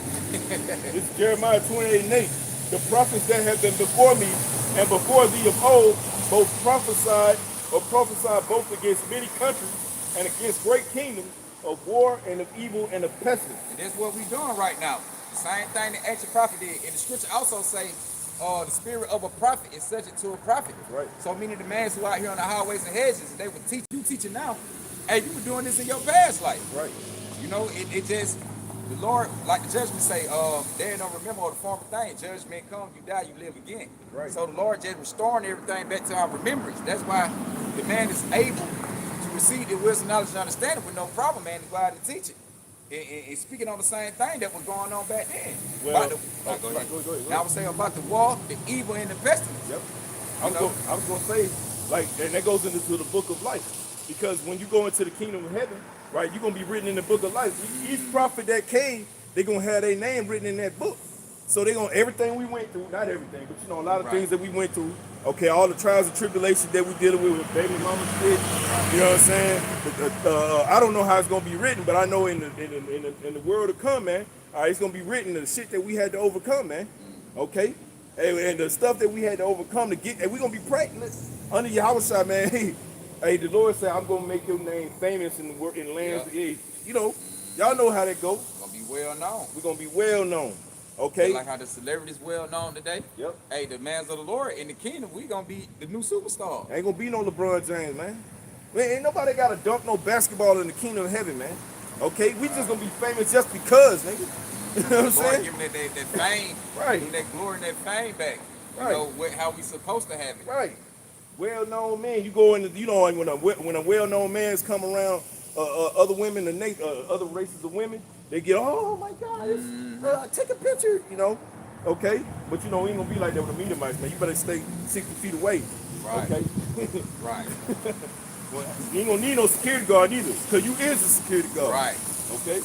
It's Jeremiah 28:8. The prophets that have been before me and before thee of old, both prophesied both against many countries and against great kingdoms of war and of evil and of pestilence. And that's what we're doing right now. The same thing the ancient prophet did. And the scripture also say, the spirit of a prophet is subject to a prophet. Right. So meaning the man who out here on the highways and hedges, they would teach you teaching now. Hey, you were doing this in your past life. Right. You know, it just the Lord, like the judgment say, they don't remember the former thing. Judgment comes, you die, you live again. Right. So the Lord just restoring everything back to our remembrance. That's why the man is able to receive the wisdom, knowledge, and understanding with no problem, man, to go out and teach it. And speaking on the same thing that was going on back then. Well, go ahead. Go ahead. Now I was saying about the war, the evil, and the pestilence. Yep. I was gonna say, like, and that goes into the book of life, because when you go into the kingdom of heaven, right, you're gonna be written in the book of life. Each prophet that came, they're gonna have their name written in that book. So they're gonna everything we went through, not everything, but you know, a lot of things that we went through. Okay, all the trials and tribulations that we dealing with baby mama shit. You know what I'm saying? I don't know how it's gonna be written, but I know in the world to come, man. All right, it's gonna be written the shit that we had to overcome, man. Okay, and the stuff that we had to overcome to get, and we're gonna be pregnant under Yahweh, man. Hey, the Lord said, I'm gonna make your name famous in lands. Yeah. You know, y'all know how that goes. Gonna be well known. We're gonna be well known. Okay. Like how the celebrities well known today. Yep. Hey, the mans of the Lord in the kingdom, we gonna be the new superstar. Ain't gonna be no LeBron James, man. Ain't nobody gotta dunk no basketball in the kingdom of heaven, man. Okay, we just gonna be famous just because, nigga. You know what I'm saying? Give them that fame, right? And that glory and that fame back. You right. know how we supposed to have it. Right. Well-known man, you go into, you know, when a well-known man's come around other women, other races of women, they get, oh my God, take a picture, you know. Okay, but you know, we ain't gonna be like that with the Medomites, man. You better stay 60 feet away. Right. Okay. Right. Well, you ain't gonna need no security guard either, because you is a security guard. Right. Okay.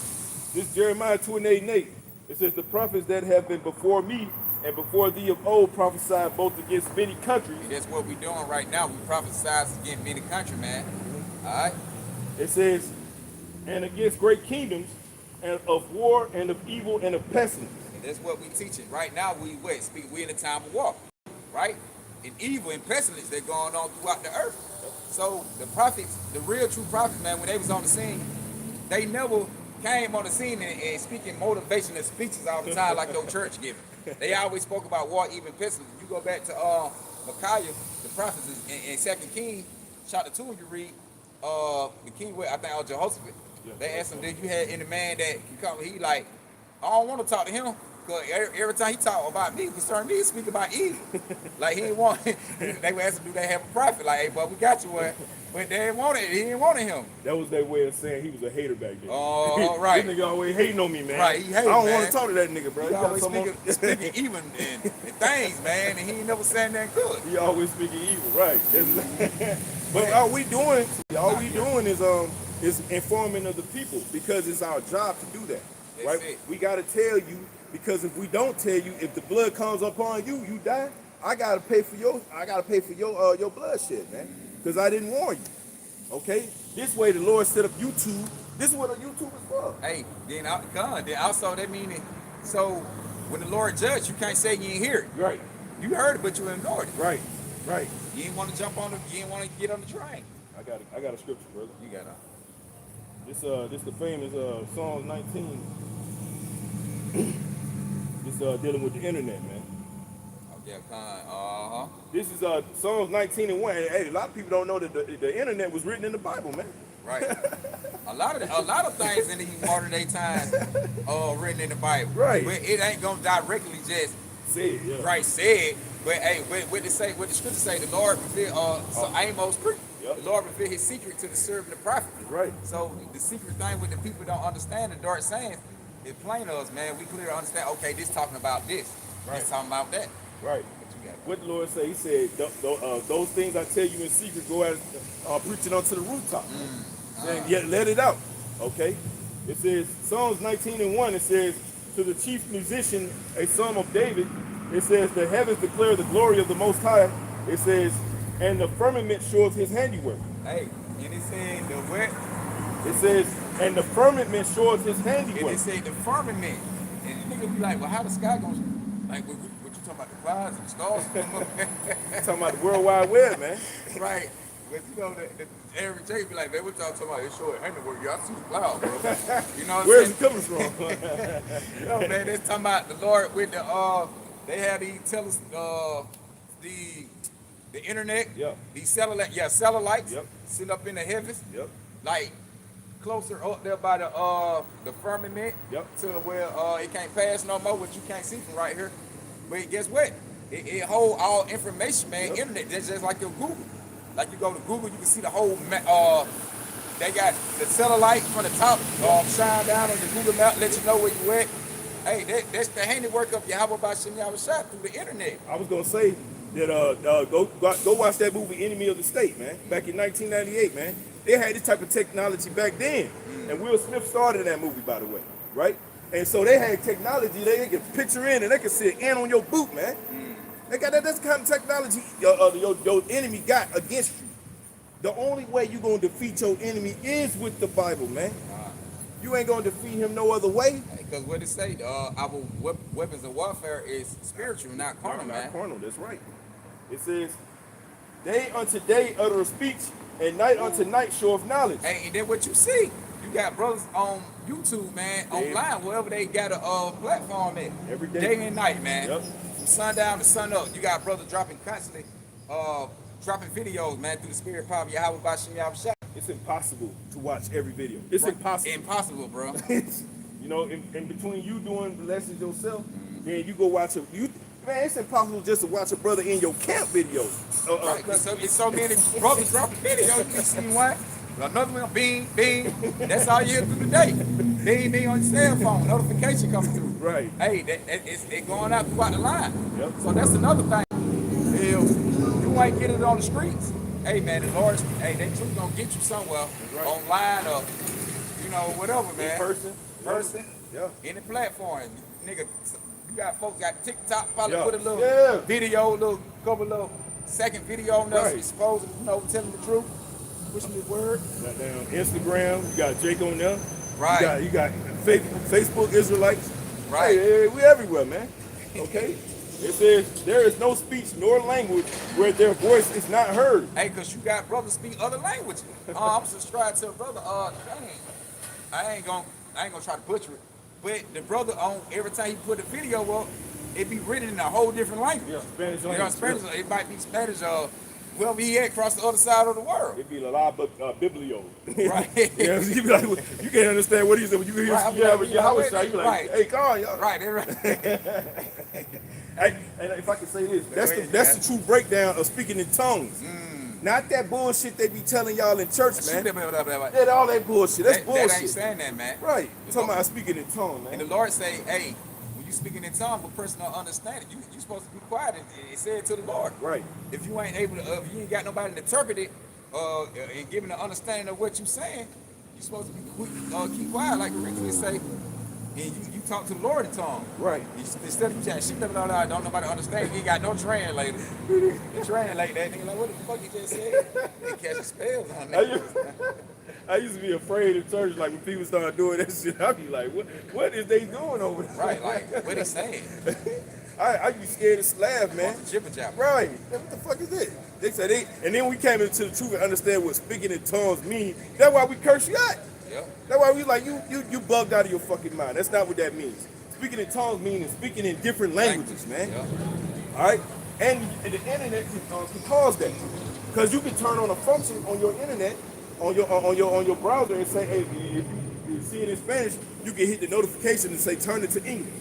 This Jeremiah 28:8. It says, the prophets that have been before me and before thee of old prophesied both against many countries. And that's what we're doing right now. We prophesy against many countries, man. All right. It says, and against great kingdoms, and of war and of evil and of pestilence. And that's what we teaching right now. We in a time of war, right? And evil and pestilence that going on throughout the earth. So the prophets, the real true prophets, man, when they was on the scene, they never came on the scene and speaking motivational speeches all the time like your church giving. They always spoke about war, even pestilence. You go back to Micaiah, the prophets in 2 Kings, chapter 2, you read the king, I think, Jehoshaphat. Yeah. They asked him, did you have any man that can come? He like, I don't want to talk to him, because every time he talk about me, concern me, he speak about evil. Like, he didn't want, they would ask him, do they have a prophet? Like, hey, but we got you one. But they didn't want it. He didn't want him. That was their way of saying he was a hater back then. Oh, right. This nigga always hating on me, man. Right, he hating, I don't man. want to talk to that nigga, bro. He always speaking evil and things, man, and he ain't never saying that good. He always speaking evil, right. But all we doing is informing of the people, because it's our job to do that, right? We got to tell you, because if we don't tell you, if the blood comes upon you, you die. I gotta pay for your bloodshed, man, because I didn't warn you. Okay, this way the Lord set up YouTube. This is what a YouTube is for. Hey, then also that meaning, so when the Lord judged, you can't say you ain't hear it. Right. You heard it, but you ignored it. Right. Right. You didn't want to jump on you didn't want to get on the train. I got a scripture, brother. You got This the famous Psalms 19. This dealing with the internet, man. Yeah, This is Psalms 19:1. Hey, a lot of people don't know that the internet was written in the Bible, man. Right. a lot of things in these modern day times written in the Bible. Right. But it ain't gonna directly just say it, yeah. Right, say it. But hey, what the scripture say, the Lord revealed Amos 3. Yep. The Lord revealed his secret to the servant and the prophet. Right. So the secret thing with the people don't understand the dark sayings, it plain to us, man. We clearly understand, okay, this talking about this. Right. This talking about that. Right. What the Lord said, he said, those things I tell you in secret, go out preaching onto the rooftop. Saying, yet let it out. Okay? It says, Psalms 19:1, it says, to the chief musician, a psalm of David, it says, the heavens declare the glory of the Most High. It says, and the firmament shows his handiwork. Hey, and it said, the what? It says, and the firmament shows his handiwork. And it said, the firmament. And you nigga be like, well, how the sky goes, like, what you talking about, the clouds and the stars? Talking about the World Wide Web, man. Right. But you know, the average J be like, man, what y'all talking about? It's showing handiwork. Y'all see the cloud, bro. You know what I'm Where's saying? it coming from? You know, man, that's talking about the Lord with the They have these the internet. Yep. These satellites. Yep. Sitting up in the heavens. Yep. Like closer up there by the firmament. Yep. To where it can't pass no more, which you can't see from right here. But guess what? It hold all information, man. Yep. Internet, that's just like your Google. Like you go to Google, you can see the whole they got the satellite from the top, shine down on the Google map, let you know where you at. Hey, that's the handiwork of Yahweh Bashim Yahushua through the internet. I was gonna say that go watch that movie Enemy of the State, man. Back in 1998, man. They had this type of technology back then, and Will Smith starred in that movie, by the way, right? And so they had technology they could picture in, and they could see an ant on your boot, man. They got that's the kind of technology your enemy got against you. The only way you're gonna defeat your enemy is with the Bible, man. You ain't gonna defeat him no other way. Because what it say, our weapons of warfare is spiritual, not carnal, man. Not carnal, that's right. It says, day unto day utter speech, and night unto night showeth knowledge. Hey, and then what you see, you got brothers on YouTube, man, online, wherever they got a platform at. Every day. Day and night, man. Yep. From sundown to sun up. You got brothers dropping constantly, dropping videos, man, through the spirit power of Yahweh Bashim Yahushua. It's impossible to watch every video. It's impossible. Impossible, bro. You know, in between you doing the lessons yourself, then you go watch man, it's impossible just to watch a brother in your camp videos. Right, it's so many brothers dropping videos. You see one, another one, bing, bing. That's all you hear through the day. Bing, bing on your cell phone. Notification coming through. Right. Hey, it's going out throughout the line. Yep. So that's another thing. If you ain't getting it on the streets, hey man, the Lord, that truth gonna get you somewhere, right. Online or whatever, man. In person. Yeah. Any platform, nigga. You got folks got TikTok, probably Yeah. put a little video, couple little second video on there, Right. supposed telling the truth, pushing the word. Goddamn Instagram, you got Jake on there. Right. You got Facebook Israelites. Right. Hey, we everywhere, man. Okay. It says there is no speech nor language where their voice is not heard. Hey, cause you got brothers speak other languages. I'm subscribed to a brother. I ain't gonna try to butcher it, but the brother on every time he put a video up, it be written in a whole different language. Yeah, Spanish You know, language. Spanish. It might be Spanish. Wherever he at across the other side of the world. It'd be a lot of biblio. Right. Yeah, you be like, you can't understand what he said when you hear Yahweh say. You like, right. hey, come on, y'all. Right. And if I can say this, that's the true breakdown of speaking in tongues. Not that bullshit they be telling y'all in church, man. That all that bullshit. That's bullshit. That ain't saying that, man. Right. Talking about speaking in tongues, man. And the Lord say, hey, when you speaking in tongues, but person don't understand it, you supposed to be quiet and say it to the Lord. Right. If you ain't able to, if you ain't got nobody to interpret it, and giving the understanding of what you saying, you supposed to be keep quiet, like the ritualists say, and you talk to the Lord in tongues. Right. Instead of you just shit them out, don't nobody understand. You ain't got no translator. You translate that nigga like, what the fuck you just said? They catching spells on that. I used to be afraid in church, like when people started doing that shit, I'd be like, what is they doing over there? Right, like, what they saying? I'd be scared to laugh, man. Jibber jabber. Right. What the fuck is it? They said and then we came into the truth and understand what speaking in tongues mean. That's why we curse you out. Yep. That's why we like, you bugged out of your fucking mind. That's not what that means. Speaking in tongues means speaking in different languages, man. Yep. All right? And the internet can cause that. Because you can turn on a function on your internet, on your browser and say, hey, if you see it in Spanish, you can hit the notification and say turn it to English.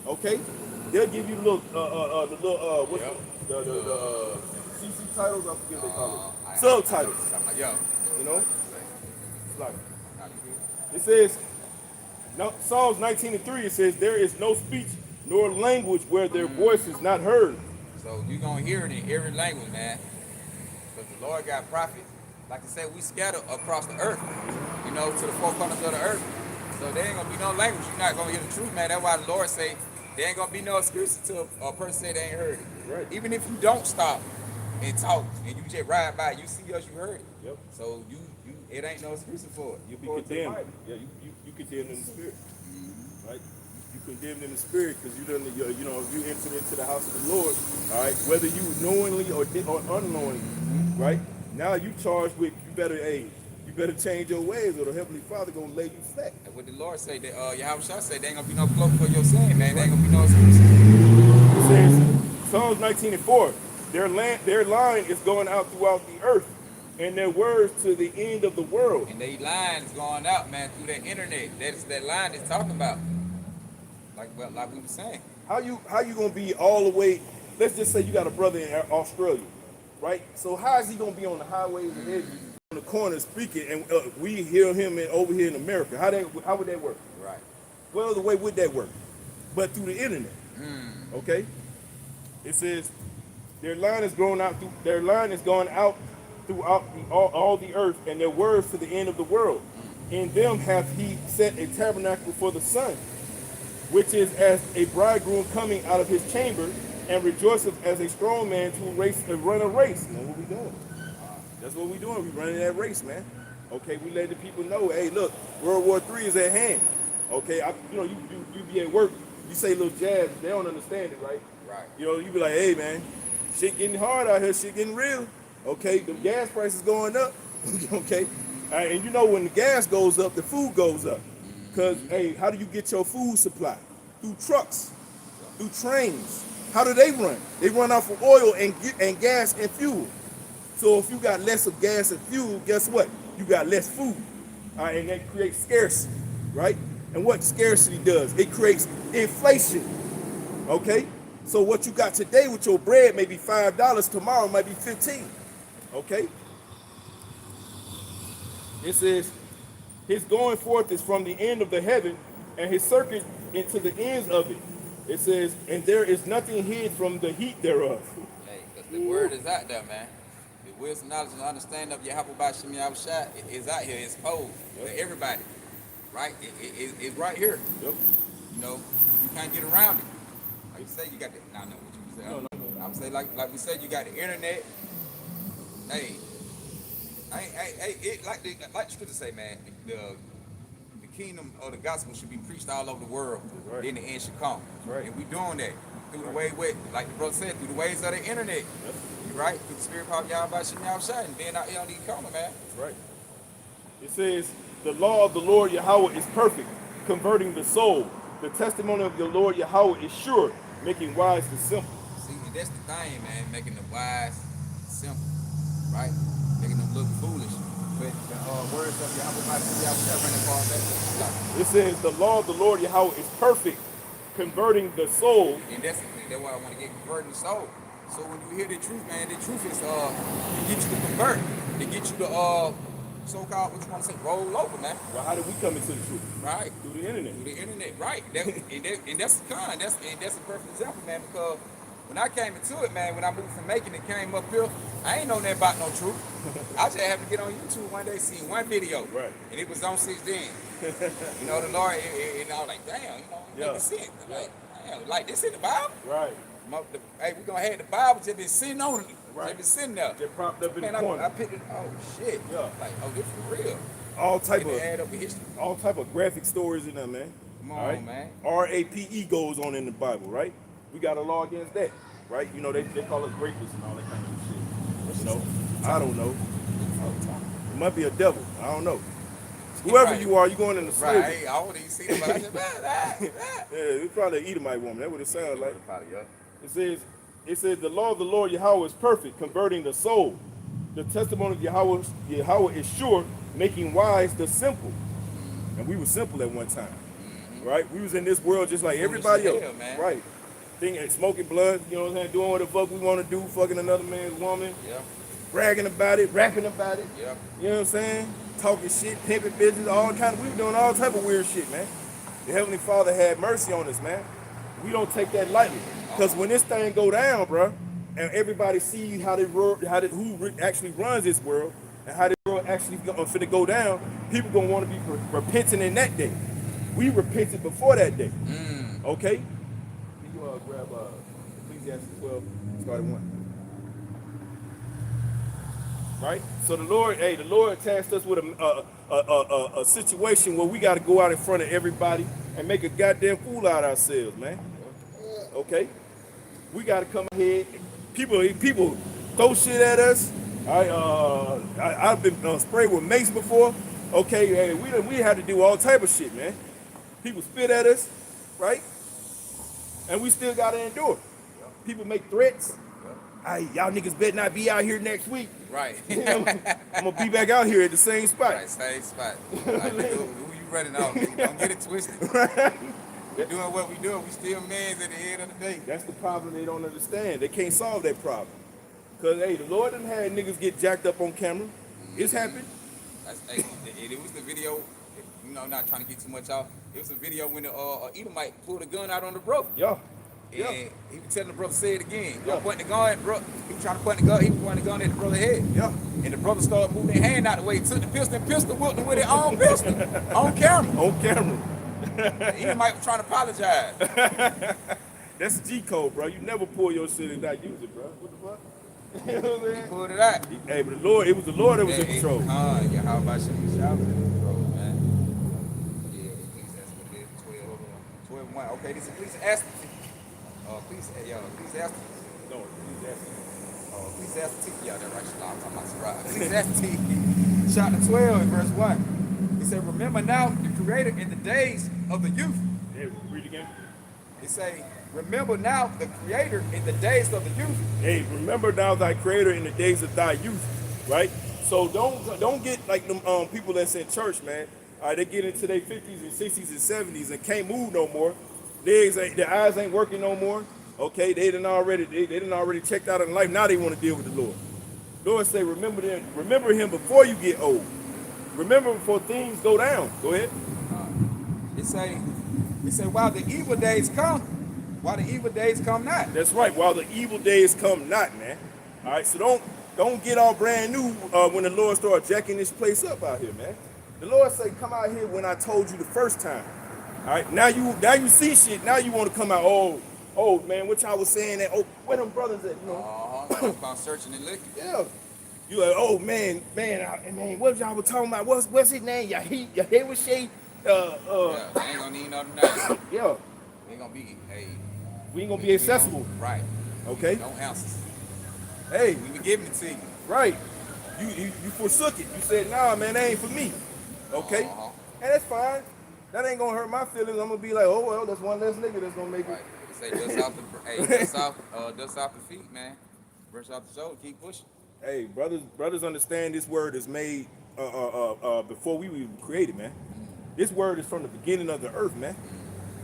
Okay? They'll give you the CC titles, I forget what they call it. Subtitles. You know? Like, it says, Psalms 19:3, it says, there is no speech nor language where their voice is not heard. So you're going to hear it in every language, man. Because the Lord got prophets. Like I said, we scatter across the earth, to the four corners of the earth. So there ain't going to be no language. You're not going to hear the truth, man. That's why the Lord say, there ain't going to be no excuses to a person say they ain't heard it. Right. Even if you don't stop and talk and you just ride by, you see us, you heard it. Yep. So it ain't no excuse for it. You'll be condemned. Yeah, you condemned in the spirit. Right? You condemned in the spirit because you entered into the house of the Lord. All right. Whether you knowingly or unknowingly, right? Now you charged with you better change your ways or the Heavenly Father gonna lay you flat. And what the Lord say, that Yahweh say, there ain't gonna be no cloak for your sin, man. There ain't gonna be no excuse. says, Psalms 19:4, their line is going out throughout the earth, and their words to the end of the world. And they lines going out, man, through the internet. That's that line is talking about. Like we were saying. How you gonna be all the way? Let's just say you got a brother in Australia, right? So how is he gonna be on the highways and edges on the corner speaking, and we hear him over here in America? How would that work? Right. Well, the way would that work? But through the internet. Okay. It says their line is going out throughout all the earth, and their words to the end of the world. In them hath he set a tabernacle for the sun, which is as a bridegroom coming out of his chamber, and rejoiceth as a strong man to run a race. That's what we doing. That's what we doing. We running that race, man. Okay, we let the people know, hey, look, World War III is at hand. Okay, you be at work, you say little jabs, they don't understand it, right? Right. You be like, hey, man, shit getting hard out here, shit getting real. Okay, the gas prices going up. Okay, and when the gas goes up, the food goes up. Because, hey, how do you get your food supply? Through trucks, through trains. How do they run? They run off of oil and gas and fuel. So if you got less of gas and fuel, guess what? You got less food. And that creates scarcity, right? And what scarcity does? It creates inflation, okay? So what you got today with your bread may be $5, tomorrow might be $15, okay? It says, his going forth is from the end of the heaven, and his circuit into the ends of it. It says, and there is nothing hid from the heat thereof. Hey, because the word is out there, man. The wisdom, knowledge, and understanding of Yahweh Bashim Yahushua is out here. It's posed to everybody, right? It's right here. Yep. You can't get around it. Like you say, you got the. I know what you say. No. I'm saying, like we said, you got the internet. Hey, like the scripture say, man. The kingdom of the gospel should be preached all over the world. Right. Then the end should come. Right. And we doing that through the way, like the brother said, through the ways of the internet. Yep. Right? Through the spirit power of Yahweh Shem Yahushua, and being out here on these corners, man. That's right. It says, the law of the Lord Yahweh is perfect, converting the soul. The testimony of the Lord Yahweh is sure, making wise the simple. See, that's the thing, man, making the wise simple, right? Making them look foolish. But the words of Yahweh Shem Yahushua running far back. It says, the law of the Lord Yahweh is perfect, converting the soul. And that's why I want to get converting the soul. So when you hear the truth, man, the truth is to get you to convert, to get you to so-called, what you want to say, roll over, man. Well, how did we come into the truth? Right. Through the internet. Through the internet, right. And that's a perfect example, man, because when I came into it, man, when I moved from Macon and came up here, I ain't know nothing about no truth. I just happened to get on YouTube one day, see one video. Right. And it was on 16. The Lord, and I was like, damn, making sense. Like, damn, like this in the Bible? Right. Hey, we're gonna have the Bible just been sitting on it. Right. Just been sitting there. Just propped up in Man, the corner. I picked it. Oh shit. Yeah. Like, oh, this for real. All type And they add up the history. of graphic stories in there, man. Come on, right? man. RAPE goes on in the Bible, right? We got a law against that, right? They call us rapists and all that kind of shit. I don't know. It might be a devil. I don't know. Whoever you are, you going into slavery. Right. I wouldn't even see that, but I said, Yeah, it's probably an Edomite woman. That's what it sounds like. probably, yeah. It says, the law of the Lord Yahweh is perfect, converting the soul. The testimony of Yahweh is sure, making wise the simple. And we were simple at one time, right? We was in this world just like everybody else, man. right? Thinking, smoking blood, you know what I'm saying? Doing what the fuck we want to do, fucking another man's woman, Yeah. bragging about it, rapping about it. Yeah. You know what I'm saying? Talking shit, pimping business, we were doing all type of weird shit, man. The Heavenly Father had mercy on us, man. We don't take that lightly. Because when this thing go down, bro, and everybody see who actually runs this world, and how this world actually finna go down, people gonna want to be repenting in that day. We repented before that day. Okay? Can you grab Ecclesiastes 12, start at 1. Right? So the Lord tasked us with a situation where we got to go out in front of everybody and make a goddamn fool out of ourselves, man. Okay? We got to come ahead. People throw shit at us. I've been sprayed with mace before. Okay, hey, we had to do all type of shit, man. People spit at us, right? And we still got to endure. people make threats. Hey, y'all niggas better not be out here next week. Right. I'm gonna be back out here at the same spot. Right, same spot. Like, nigga, who you running off? Nigga? Don't get it twisted. We doing what we doing. We still mans at the end of the day. That's the problem they don't understand. They can't solve that problem. Cause hey, the Lord done had niggas get jacked up on camera. It's happened. Hey, it was the video. You know, not trying to get too much off. It was a video when the Edomite pulled a gun out on the brother. Yeah. And he was telling the brother, say it again. Yeah. Point the gun, bro. He was trying to point the gun. He was pointing the gun at the brother's head. Yeah. And the brother started moving their hand out the way. He took the pistol, whipped him with his own pistol on camera. On camera. The Edomite was trying to apologize. That's G code, bro. You never pull your shit and not use it, bro. What the fuck? You know what I'm He saying? pulled it out. Hey, but it was the Lord that was in control. Yeah, how about you? Shout out in control, man. Yeah, please, that's what it is. 12-1. Okay, this is please ask. Please ask. No, please ask. Please ask T. Yeah, that's right. I'm talking about Sarah. Please ask T. Chapter 12, verse 1. He said, remember now the Creator in the days of the youth. Yeah, read again. It say, remember now the Creator in the days of the youth. Hey, remember now thy Creator in the days of thy youth, right? So don't get like them people that's in church, man. All right, they get into their 50s and 60s and 70s and can't move no more. Their eyes ain't working no more. Okay, they done already checked out in life. Now they want to deal with the Lord. Lord say, remember him before you get old. Remember before things go down. Go ahead. It say while the evil days come not. That's right. While the evil days come not, man. All right. So don't get all brand new when the Lord start jacking this place up out here, man. The Lord say, come out here when I told you the first time. All right. Now you see shit. Now you want to come out. Oh man, what y'all was saying that? Oh, where them brothers at? You know. About searching and looking. Yeah. You like, oh man, what y'all was talking about? What's his name? Yahweh was Shay. Yeah, they ain't gonna need nothing now. Yeah. They ain't gonna be, hey. We ain't gonna be accessible. Right. Okay. No answers. Hey. We be giving it to you. Right. You forsook it. You said, nah, man, that ain't for me. Okay. And that's fine. That ain't gonna hurt my feelings. I'm gonna be like, oh well, that's one less nigga that's gonna make it. Right. Say dust off the feet, man. Brush off the shoulder, keep pushing. Hey, brothers understand this word is made before we were created, man. This word is from the beginning of the earth, man.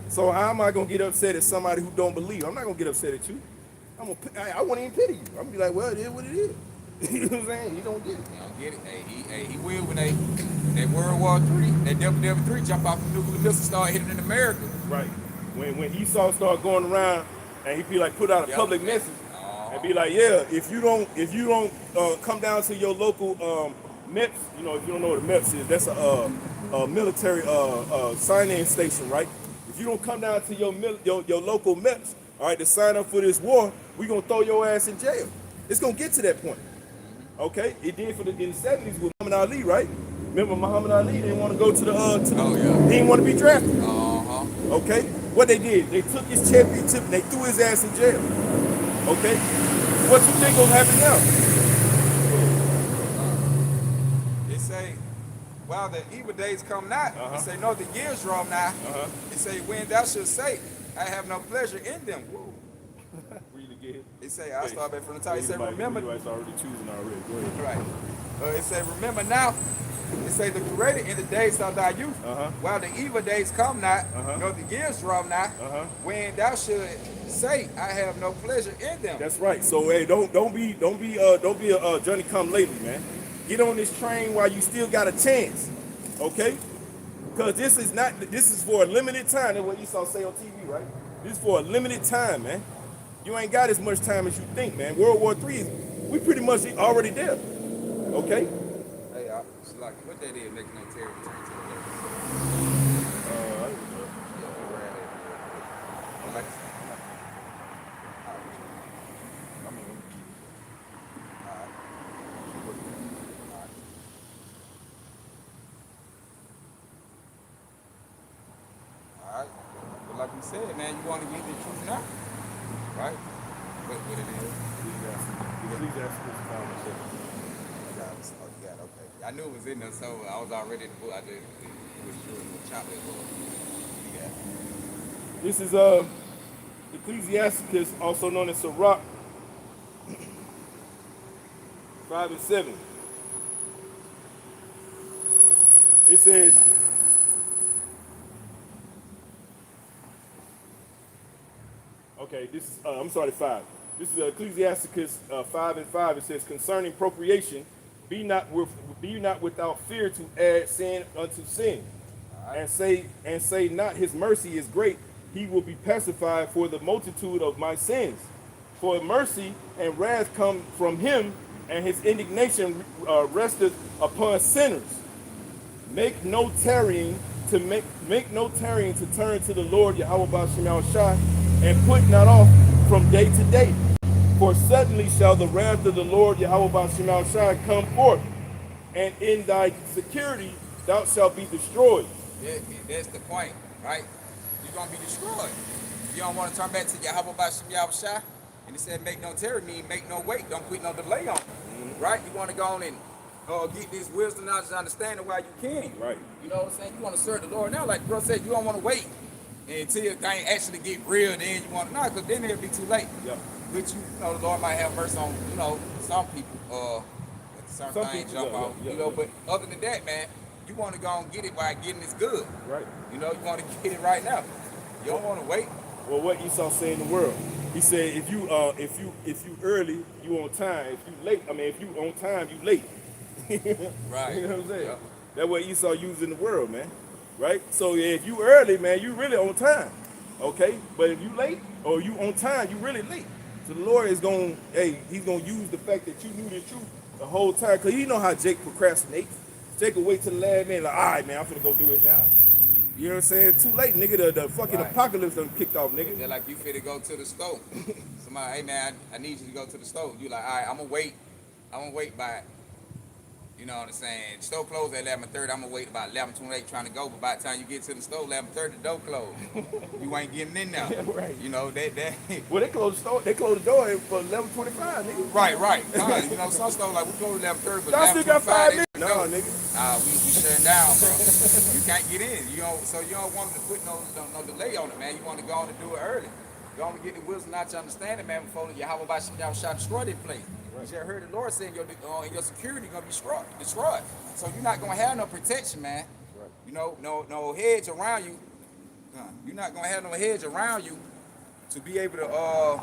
So how am I gonna get upset at somebody who don't believe? I'm not gonna get upset at you. I won't even pity you. I'm gonna be like, well, it is what it is. You know what I'm saying? He don't get it. He don't get it. He will when that World War III, that WW3 jump off the nuclear missile start hitting in America. Right. When Esau start going around and he be like put out a public message and be like, yeah, if you don't come down to your local MEPS, you know, if you don't know what a MEPS is, that's a military sign-in station, right? If you don't come down to your local MEPS, all right, to sign up for this war, we gonna throw your ass in jail. It's gonna get to that point. Okay, it did in the 70s with Muhammad Ali, right? Remember Muhammad Ali didn't want to go to the he didn't want to be drafted. Okay, what they did, they took his championship and they threw his ass in jail. Okay, what you think gonna happen now? It say, while the evil days come not, it say, no, the years draw nigh. It say, when thou shalt say, I have no pleasure in them. Read again. It say, I'll start back from the top. It say, remember. Everybody's already choosing already. Go ahead. Right. It say, remember now. It say, the Creator in the days of thy youth, while the evil days come not, nor the years draw nigh, when thou should say, I have no pleasure in them. That's right. So hey, don't be a Johnny come lately, man. Get on this train while you still got a chance, okay? Because this is for a limited time. That's what Esau say on TV, right? This is for a limited time, man. You ain't got as much time as you think, man. World War III we pretty much already there, okay? Hey, it's like, what that is, making no terror return to the left. Alright, but like we said, man, you want to get the truth now, right? What it is. Please ask this conversation. Oh, you got it, okay. I knew it was in there, so I was already in the book. I just was doing the chocolate book. Yeah. Ecclesiasticus, also known as Sirach, 5 and 7. It says, okay, this is, I'm sorry, 5. This is Ecclesiasticus 5 and 5. It says, concerning procreation, be not without fear to add sin unto sin. And say not his mercy is great, he will be pacified for the multitude of my sins. For mercy and wrath come from him, and his indignation resteth upon sinners. Make no tarrying to turn to the Lord Yahweh Ba'Shem Yahushua, and put not off from day to day. For suddenly shall the wrath of the Lord Yahweh Ba'Shem Yahushua come forth, and in thy security thou shalt be destroyed. That's the point, right? You're going to be destroyed. You don't want to turn back to Yahweh Ba'Shem Yahushua, and it said make no tarry, mean make no wait. Don't put no delay on it, right? You want to go on and get this wisdom, knowledge, and understanding while you can. Right. You know what I'm saying? You want to serve the Lord now, like the bro said, you don't want to wait until things actually get real, then you want to, because then it'll be too late. Yep. Which, you know, the Lord might have mercy on, you know, some people, certain things jump out, but other than that, man, you want to go and get it while getting this good. Right. You know, you want to get it right now. You don't want to wait. Well, what Esau said in the world, he said, if you early, you on time. If you late, if you on time, you late. Right. You know what I'm saying? Yeah. That's what Esau used in the world, man. Right? So if you early, man, you really on time. Okay? But if you late or you on time, you really late. So the Lord is going, he's going to use the fact that you knew the truth the whole time. Because you know how Jake procrastinates. Jake will wait till the last minute, like, all right, man, I'm finna go do it now. You know what I'm saying? Too late, nigga. The fucking apocalypse done kicked off, nigga. They're like, you finna go to the store. Somebody, hey, man, I need you to go to the store. You like, all right, I'm going to wait by, you know what I'm saying? The store closed at 11:30. I'm going to wait about 11:28 trying to go. But by the time you get to the store, 11:30, the door closed. You ain't getting in there. Yeah, right. You know, that. Well, they closed the store. They closed the door for 11:25, nigga. Right. You know, some stores like we closed 11:30, but Y'all still got 5 minutes. No, No, nigga. we shutting down, bro. You can't get in. So you don't want to put no delay on it, man. You want to go on and do it early. Go on and get the wisdom, not to understand it, man, before Yahweh Ba'Shem Yahushua destroy this place. Right. You just heard the Lord saying your security gonna be destroyed. So you're not gonna have no protection, man. Right. You know, no hedge around you. You're not gonna have no hedge around you to be able to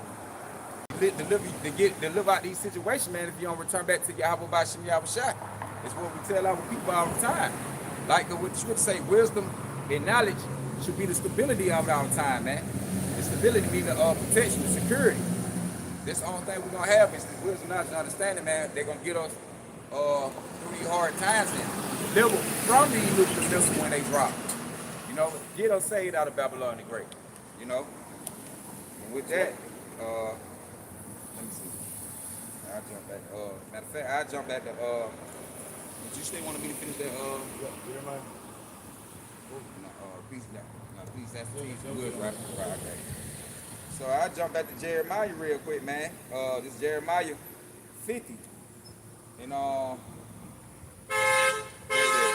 deliver out these situations, man. If you don't return back to Yahweh Ba'Shem Yahushua, it's what we tell our people all the time. Like what the scripture say, wisdom and knowledge should be the stability of our time, man. The stability means the protection, the security. That's the only thing we're gonna have is the wisdom, knowledge, and understanding, man. They're gonna get us through these hard times and deliver from these nuclear missiles when they drop. You know, get us saved out of Babylon the Great. You know, and with that, let me see. I'll jump back. Matter of fact, I'll jump back to. Did you still want me to finish that? Jeremiah? Please, that's good, right? Right, okay. So I jump back to Jeremiah real quick, man. This is Jeremiah 50. And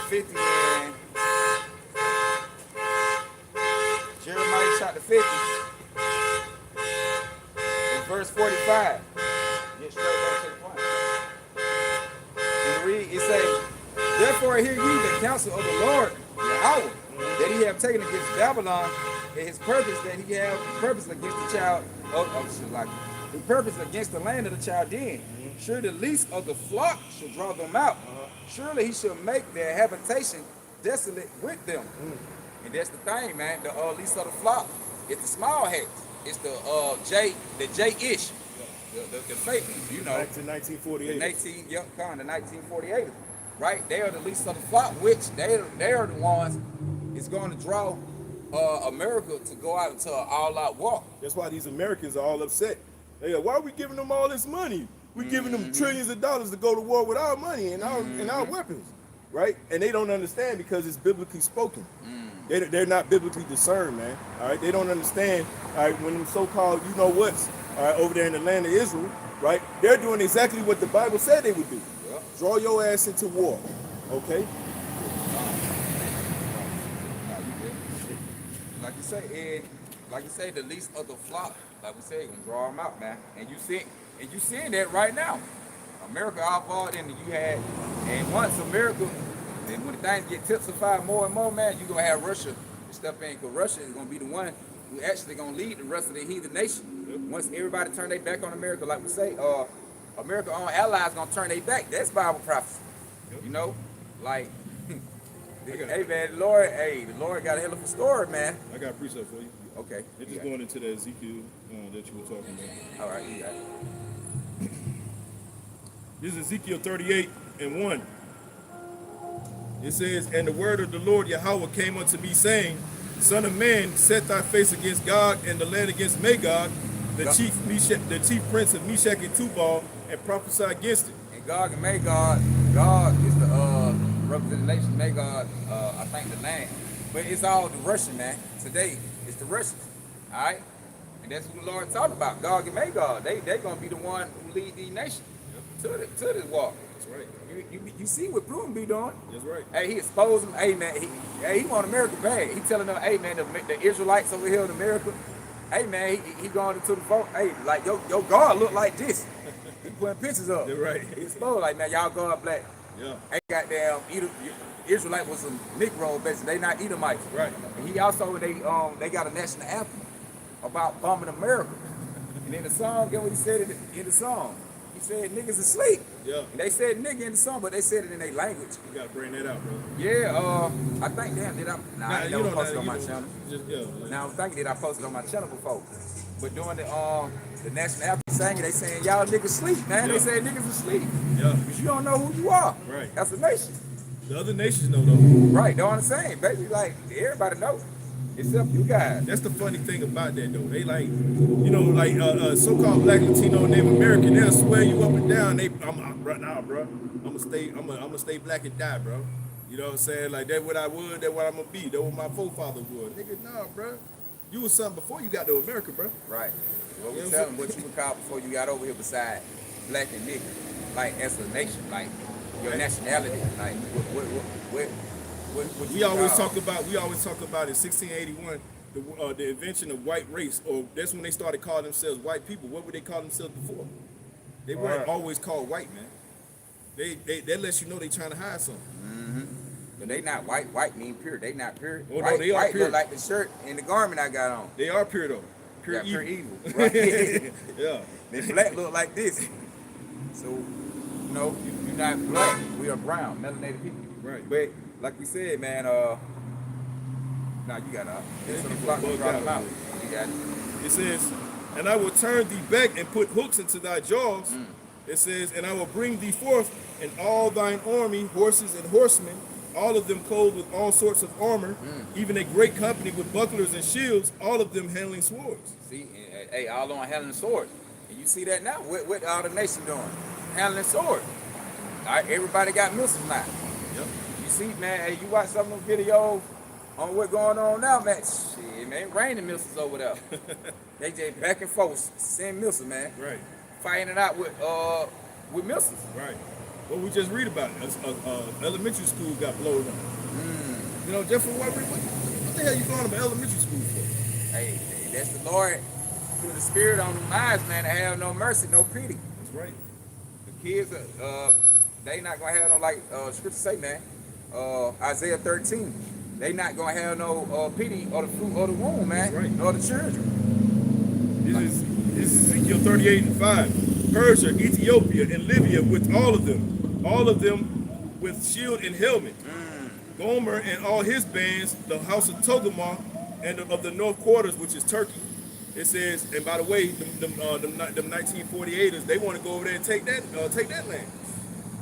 50, man. Jeremiah chapter 50. In verse 45. Get straight back to the point. And read, it says, therefore hear ye the counsel of the Lord, Yahweh, that he have taken against Babylon, and his purpose that he have purpose against the child the purpose against the land of the Chaldean. Sure the least of the flock shall draw them out. Surely he shall make their habitation desolate with them. And that's the thing, man. The least of the flock, it's the small heads. It's the J-ish. The fake, you know. 1948. The 1948. Right? They are the least of the flock, which they are the ones is going to draw America to go out into an all-out war. That's why these Americans are all upset. They go, why are we giving them all this money? We're giving them trillions of dollars to go to war with our money and our weapons, right? And they don't understand because it's biblically spoken. They're not biblically discerned, man. All right, they don't understand. All right, when them so-called you-know-whats, all right, over there in the land of Israel, right? They're doing exactly what the Bible said they would do. Yep. Draw your ass into war, okay? Like you say, Ed, like you say, the least of the flock, like we say, gonna draw them out, man. And you seeing that right now. America outfought, and you had, and once America, then when things get tipsified more and more, man, you're gonna have Russia step in, because Russia is gonna be the one who actually gonna lead the rest of the heathen nation. Once everybody turn their back on America, like we say, America's own allies gonna turn their back. That's Bible prophecy. You know, like, hey man, the Lord got a hell of a story, man. I got a precept for you. Okay. It's just going into the Ezekiel that you were talking about. All right, you got it. This is Ezekiel 38:1. It says, and the word of the Lord Yahweh came unto me, saying, Son of man, set thy face against Gog and the land against Magog, the chief prince of Meshach and Tubal, and prophesy against it. And Gog and Magog, Gog is the representation, Magog, I think the land. But it's all the Russian, man. Today, it's the Russians. All right? And that's what the Lord talked about, Gog and Magog. They're going to be the one who lead the nation to this walk. That's right. You see what Putin be doing? That's right. Hey, he exposed them. Hey, man, he want America bad. He telling them, hey, man, the Israelites over here in America, hey, man, he going into the phone. Hey, like, your God look like this. He putting pictures up. That's right. He exposed, like, man, y'all God black. Yeah. Ain't goddamn, Israelite was some Negro, basically. They not Edomites. Right. And he also, they got a national anthem about bombing America. And in the song, get what he said in the song. He said niggas asleep. Yeah. And they said nigga in the song, but they said it in their language. You gotta bring that out, bro. Yeah, I think, damn, did I? Nah, I you never don't posted know, on you my don't- channel. Just, Now I'm thinking that I posted on my channel before. But during the national anthem singing, they saying y'all niggas sleep, man. Yeah. They said niggas asleep. Yeah. Because you don't know who you are. Right. That's a nation. The other nations know though. Right, know what I'm saying? Baby, like, everybody knows. Except you guys. That's the funny thing about that though. They like, you know, like so-called Black, Latino, and Native American. They'll swear you up and down. Right now, bro. I'm gonna stay black and die, bro. You know what I'm saying? Like that's what I would. That's what I'm gonna be. That's what my forefathers would. Nigga, nah, bro. You was something before you got to America, bro. Right. Well, we You know tell what I'm them what you were called before you got over here beside black and nigga. Like, as a nation, like, your nationality. Like, what We always talk about in 1681 the invention of white race, or that's when they started calling themselves white people. What would they call themselves before? They weren't always called white, man. That lets you know they trying to hide something. Mm-hmm. But they not white. White mean pure. They not pure. Oh, no, white, they are white pure. look like the shirt and the garment I got on. They are pure though. Pure Yeah, evil. pure evil. Right. Yeah. The black look like this. So, you know, you're not black. We are brown, melanated people. Right. But like we said, man, nah, you got out. It's on the block, bugged drop out, them out. man. You got it. It says, and I will turn thee back and put hooks into thy jaws. It says, and I will bring thee forth and all thine army, horses and horsemen, all of them clothed with all sorts of armor, even a great company with bucklers and shields, all of them handling swords. See, hey, all on handling swords. And you see that now. What all the nation doing? Handling swords. All right, everybody got missiles now. Yep. You see, man, hey, you watch some of them videos on what's going on now, man. Shit, man, raining missiles over there. They just back and forth, send missiles, man. Right. Fighting it out with missiles. Right. What we just read about, elementary school got blown up. You know, just for what the hell you going to elementary school for? Hey, that's the Lord put the spirit on the minds, man, to have no mercy, no pity. That's right. The kids, they not gonna have no, like scripture say, man. Isaiah 13, they not gonna have no pity or the fruit of the womb, man, Right. nor the children. This is Ezekiel 38:5. Persia, Ethiopia, and Libya with all of them with shield and helmet. Gomer and all his bands, the house of Togarmah, and of the north quarters, which is Turkey. It says, and by the way, them 1948ers, they want to go over there and take that land.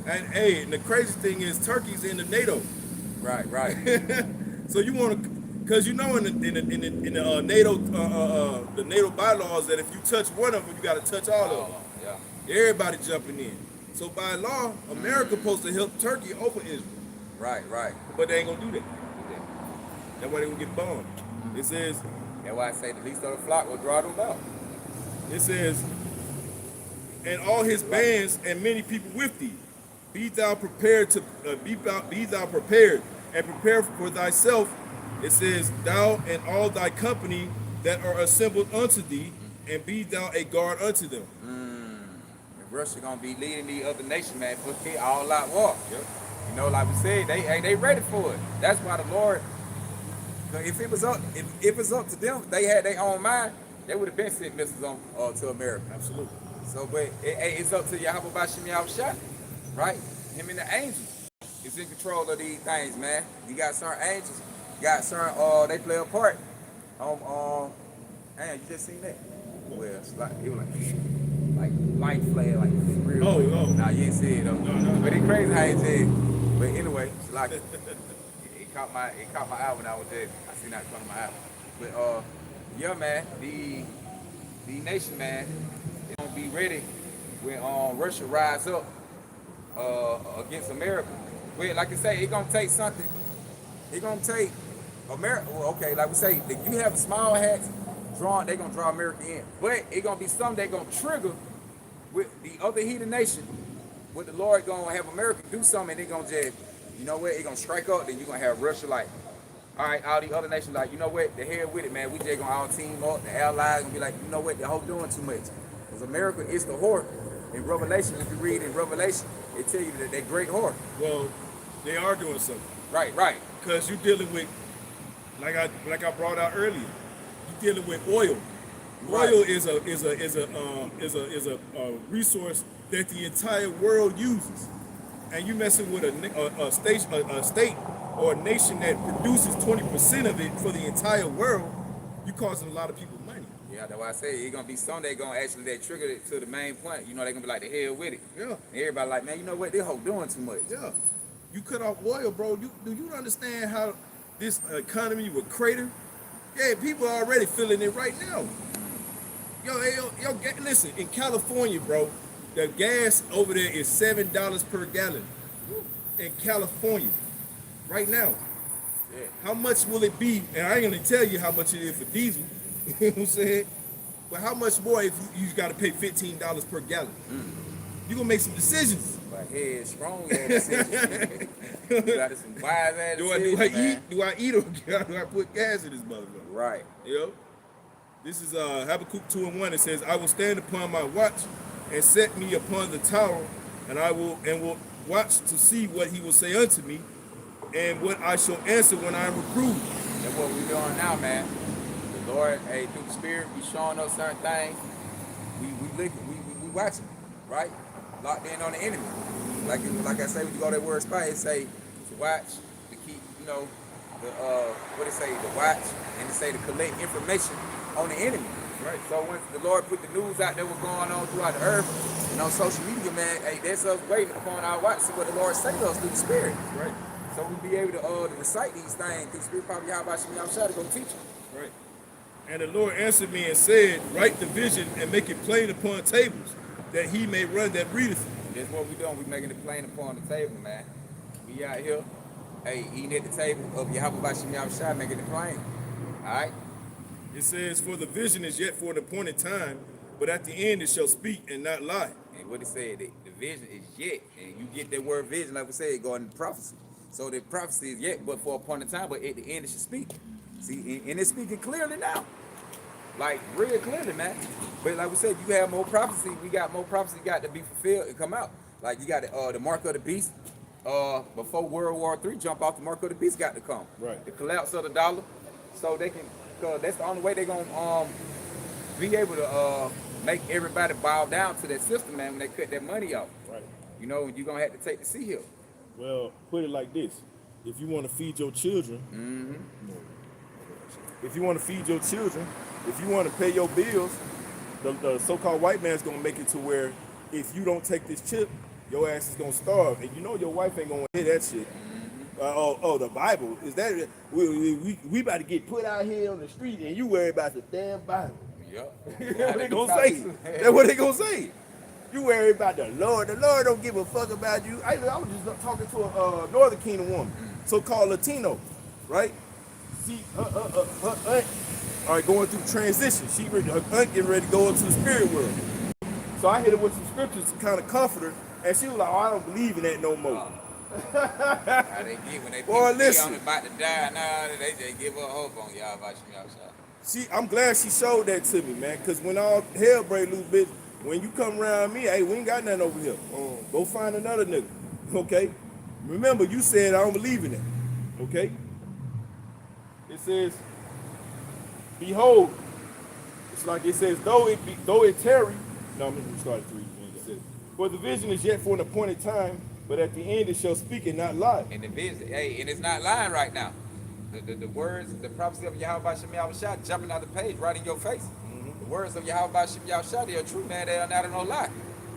And hey, and the crazy thing is, Turkey's in the NATO. Right, right. So you want to, because you know in the NATO bylaws that if you touch one of them, you got to touch all of them. Yeah. Everybody jumping in. So by law, America supposed to help Turkey over Israel, Right, right. but they ain't gonna do that. That's why they gonna get bombed. It says, That's why I say the least of the flock will draw them out. it says, and all his bands and many people with thee, be thou prepared and prepare for thyself. It says, thou and all thy company that are assembled unto thee, and be thou a guard unto them. And Russia gonna be leading the other nation, man, for all out war. Yep. You know, like we said, they ready for it. That's why the Lord, if it was up, if it's up to them, they had their own mind, they would have been sent missiles on to America. Absolutely. So, but it's up to Yahweh Bashim Yahushua, right? Him and the angels is in control of these things, man. You got certain angels, you got certain, they play a part. Man, you just seen that? Well, it's like, it was like light flare, like real. Oh. Nah, you ain't see it though. No. But it's crazy how it did. But anyway, it's like, it caught my eye when I was there. I seen that come to my eye. But, yeah, man, the nation, man, it gonna be ready when Russia rise up against America. Well, like I say, it's gonna take something. It's gonna take America. Well, okay, like we say, if you have small hats drawn, they gonna draw America in. But it's gonna be something they gonna trigger with the other heathen nation. With the Lord gonna have America do something, and they gonna just, you know what, it gonna strike up. Then you gonna have Russia like, all right, all the other nations like, you know what, the hell with it, man. We just gonna all team up. The allies gonna be like, you know what, the whole doing too much. Because America is the whore. In Revelation, if you read in Revelation, it tell you that they're great whore. Well, they are doing something. Right. Because you're dealing with, like I brought out earlier, you're dealing with oil. Right. Oil is a resource that the entire world uses, and you messing with a state or a nation that produces 20% of it for the entire world. You causing a lot of people money. Yeah, that's why I say it's gonna be something they gonna actually they trigger it to the main point. You know, they gonna be like the hell with it. Yeah. And everybody like, man, you know what, this hoe doing too much. Yeah. You cut off oil, bro. Do you understand how this economy would crater? Yeah, people are already feeling it right now. Listen, in California, bro, the gas over there is $7 per gallon. In California, right now. Yeah. How much will it be? And I ain't gonna tell you how much it is for diesel. You know what I'm saying? But how much more if you got to pay $15 per gallon? You gonna make some decisions. But head strong ass decision. You got some wise ass decisions. Do I eat or do I put gas in this motherfucker? Right. You know? This is Habakkuk 2:1. It says, I will stand upon my watch and set me upon the tower, and I will watch to see what he will say unto me, and what I shall answer when I am reproved. That's what we're doing now, man. The Lord, hey, through the Spirit, be showing us certain things. We watching, right? Locked in on the enemy. Like I say, when you go to that word spy, it say to watch, to keep, you know, what it say, to watch, and to say to collect information on the enemy. Right. So when the Lord put the news out that was going on throughout the earth and on social media, man, hey, that's us waiting upon our watch to see what the Lord say to us through the Spirit. Right. So we be able to recite these things through the Spirit, probably Yahweh Yahushua to go teach them. Right. And the Lord answered me and said, write the vision and make it plain upon tables, that he may run that readeth it. That's what we doing. We making it plain upon the table, man. We out here, hey, eating at the table of Yahweh Yahushua, making it plain. All right? It says, for the vision is yet for an appointed time, but at the end it shall speak and not lie. And what it said, the vision is yet. And you get that word vision, like we said, going into prophecy. So the prophecy is yet, but for a point in time, but at the end it should speak. See, and it's speaking clearly now. Like, real clearly, man. But like we said, you have more prophecy. We got more prophecy got to be fulfilled and come out. Like, you got the mark of the beast. Before World War III jump off, the mark of the beast got to come. Right. The collapse of the dollar. So they can, because that's the only way they're going to be able to make everybody bow down to that system, man, when they cut that money off. Right. You know, you're going to have to take the sea hill. Well, put it like this. If you want to feed your children, if you want to feed your children, if you want to pay your bills, the so-called white man's going to make it to where if you don't take this chip, your ass is going to starve. And you know your wife ain't going to hear that shit. The Bible, is that, we about to get put out here on the street and you worry about the damn Bible. Yep. That's what they going to say. That's what they going to say. You worry about the Lord. The Lord don't give a fuck about you. I was just talking to a Northern Kingdom woman, so-called Latino, right? See, her aunt, all right, going through transition. Her aunt getting ready to go into the spirit world. So I hit her with some scriptures to kind of comfort her, and she was like, oh, I don't believe in that no more. How they get when they Boy, listen. about to die now, they just give up hope on y'all. I'm glad she showed that to me, man. Cause when all hell break loose, bitch, when you come around me, hey, we ain't got nothing over here. Go find another nigga. Okay? Remember, you said I don't believe in it. Okay? It says, behold, it's like it says, though it tarry. No, I'm gonna start at 3. It says, for the vision is yet for an appointed time, but at the end it shall speak and not lie. And the vision, hey, and it's not lying right now. The words, the prophecy of Yahweh Shem Yahushua jumping out the page right in your face. The words of Yahweh Shem Yahushua, they are true, man. They are not no lie.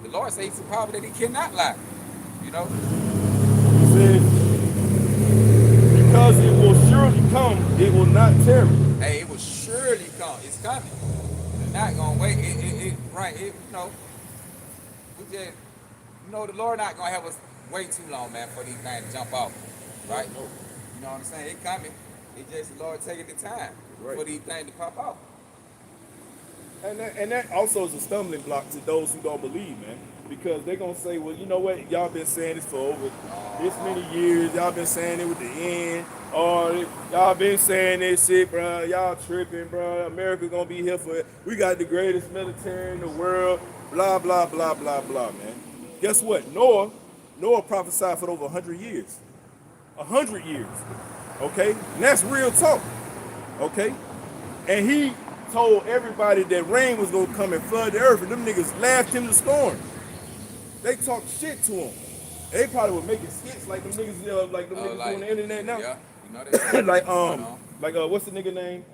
The Lord says he's a power that he cannot lie. You know? It says, because it will surely come, it will not tarry. Hey, it will surely come. It's coming. It's not gonna wait. You know, we just, you know, the Lord not gonna have us wait too long, man, for these things to jump off, right? You know what I'm saying? It coming. It's just the Lord taking the time for these things to pop out. And that also is a stumbling block to those who don't believe, man. Because they're going to say, well, you know what? Y'all been saying this for over this many years. Y'all been saying it with the end. Or y'all been saying this shit, bro. Y'all tripping, bro. America going to be here for it. We got the greatest military in the world. Blah, blah, blah, blah, blah, man. Guess what? Noah prophesied for over 100 years. 100 years. Okay? And that's real talk. Okay? And he told everybody that rain was gonna come and flood the earth, and them niggas laughed him to scorn. They talked shit to him. They probably were making skits like them niggas, like them niggas doing the internet now. Yeah, you know they like what's the nigga name?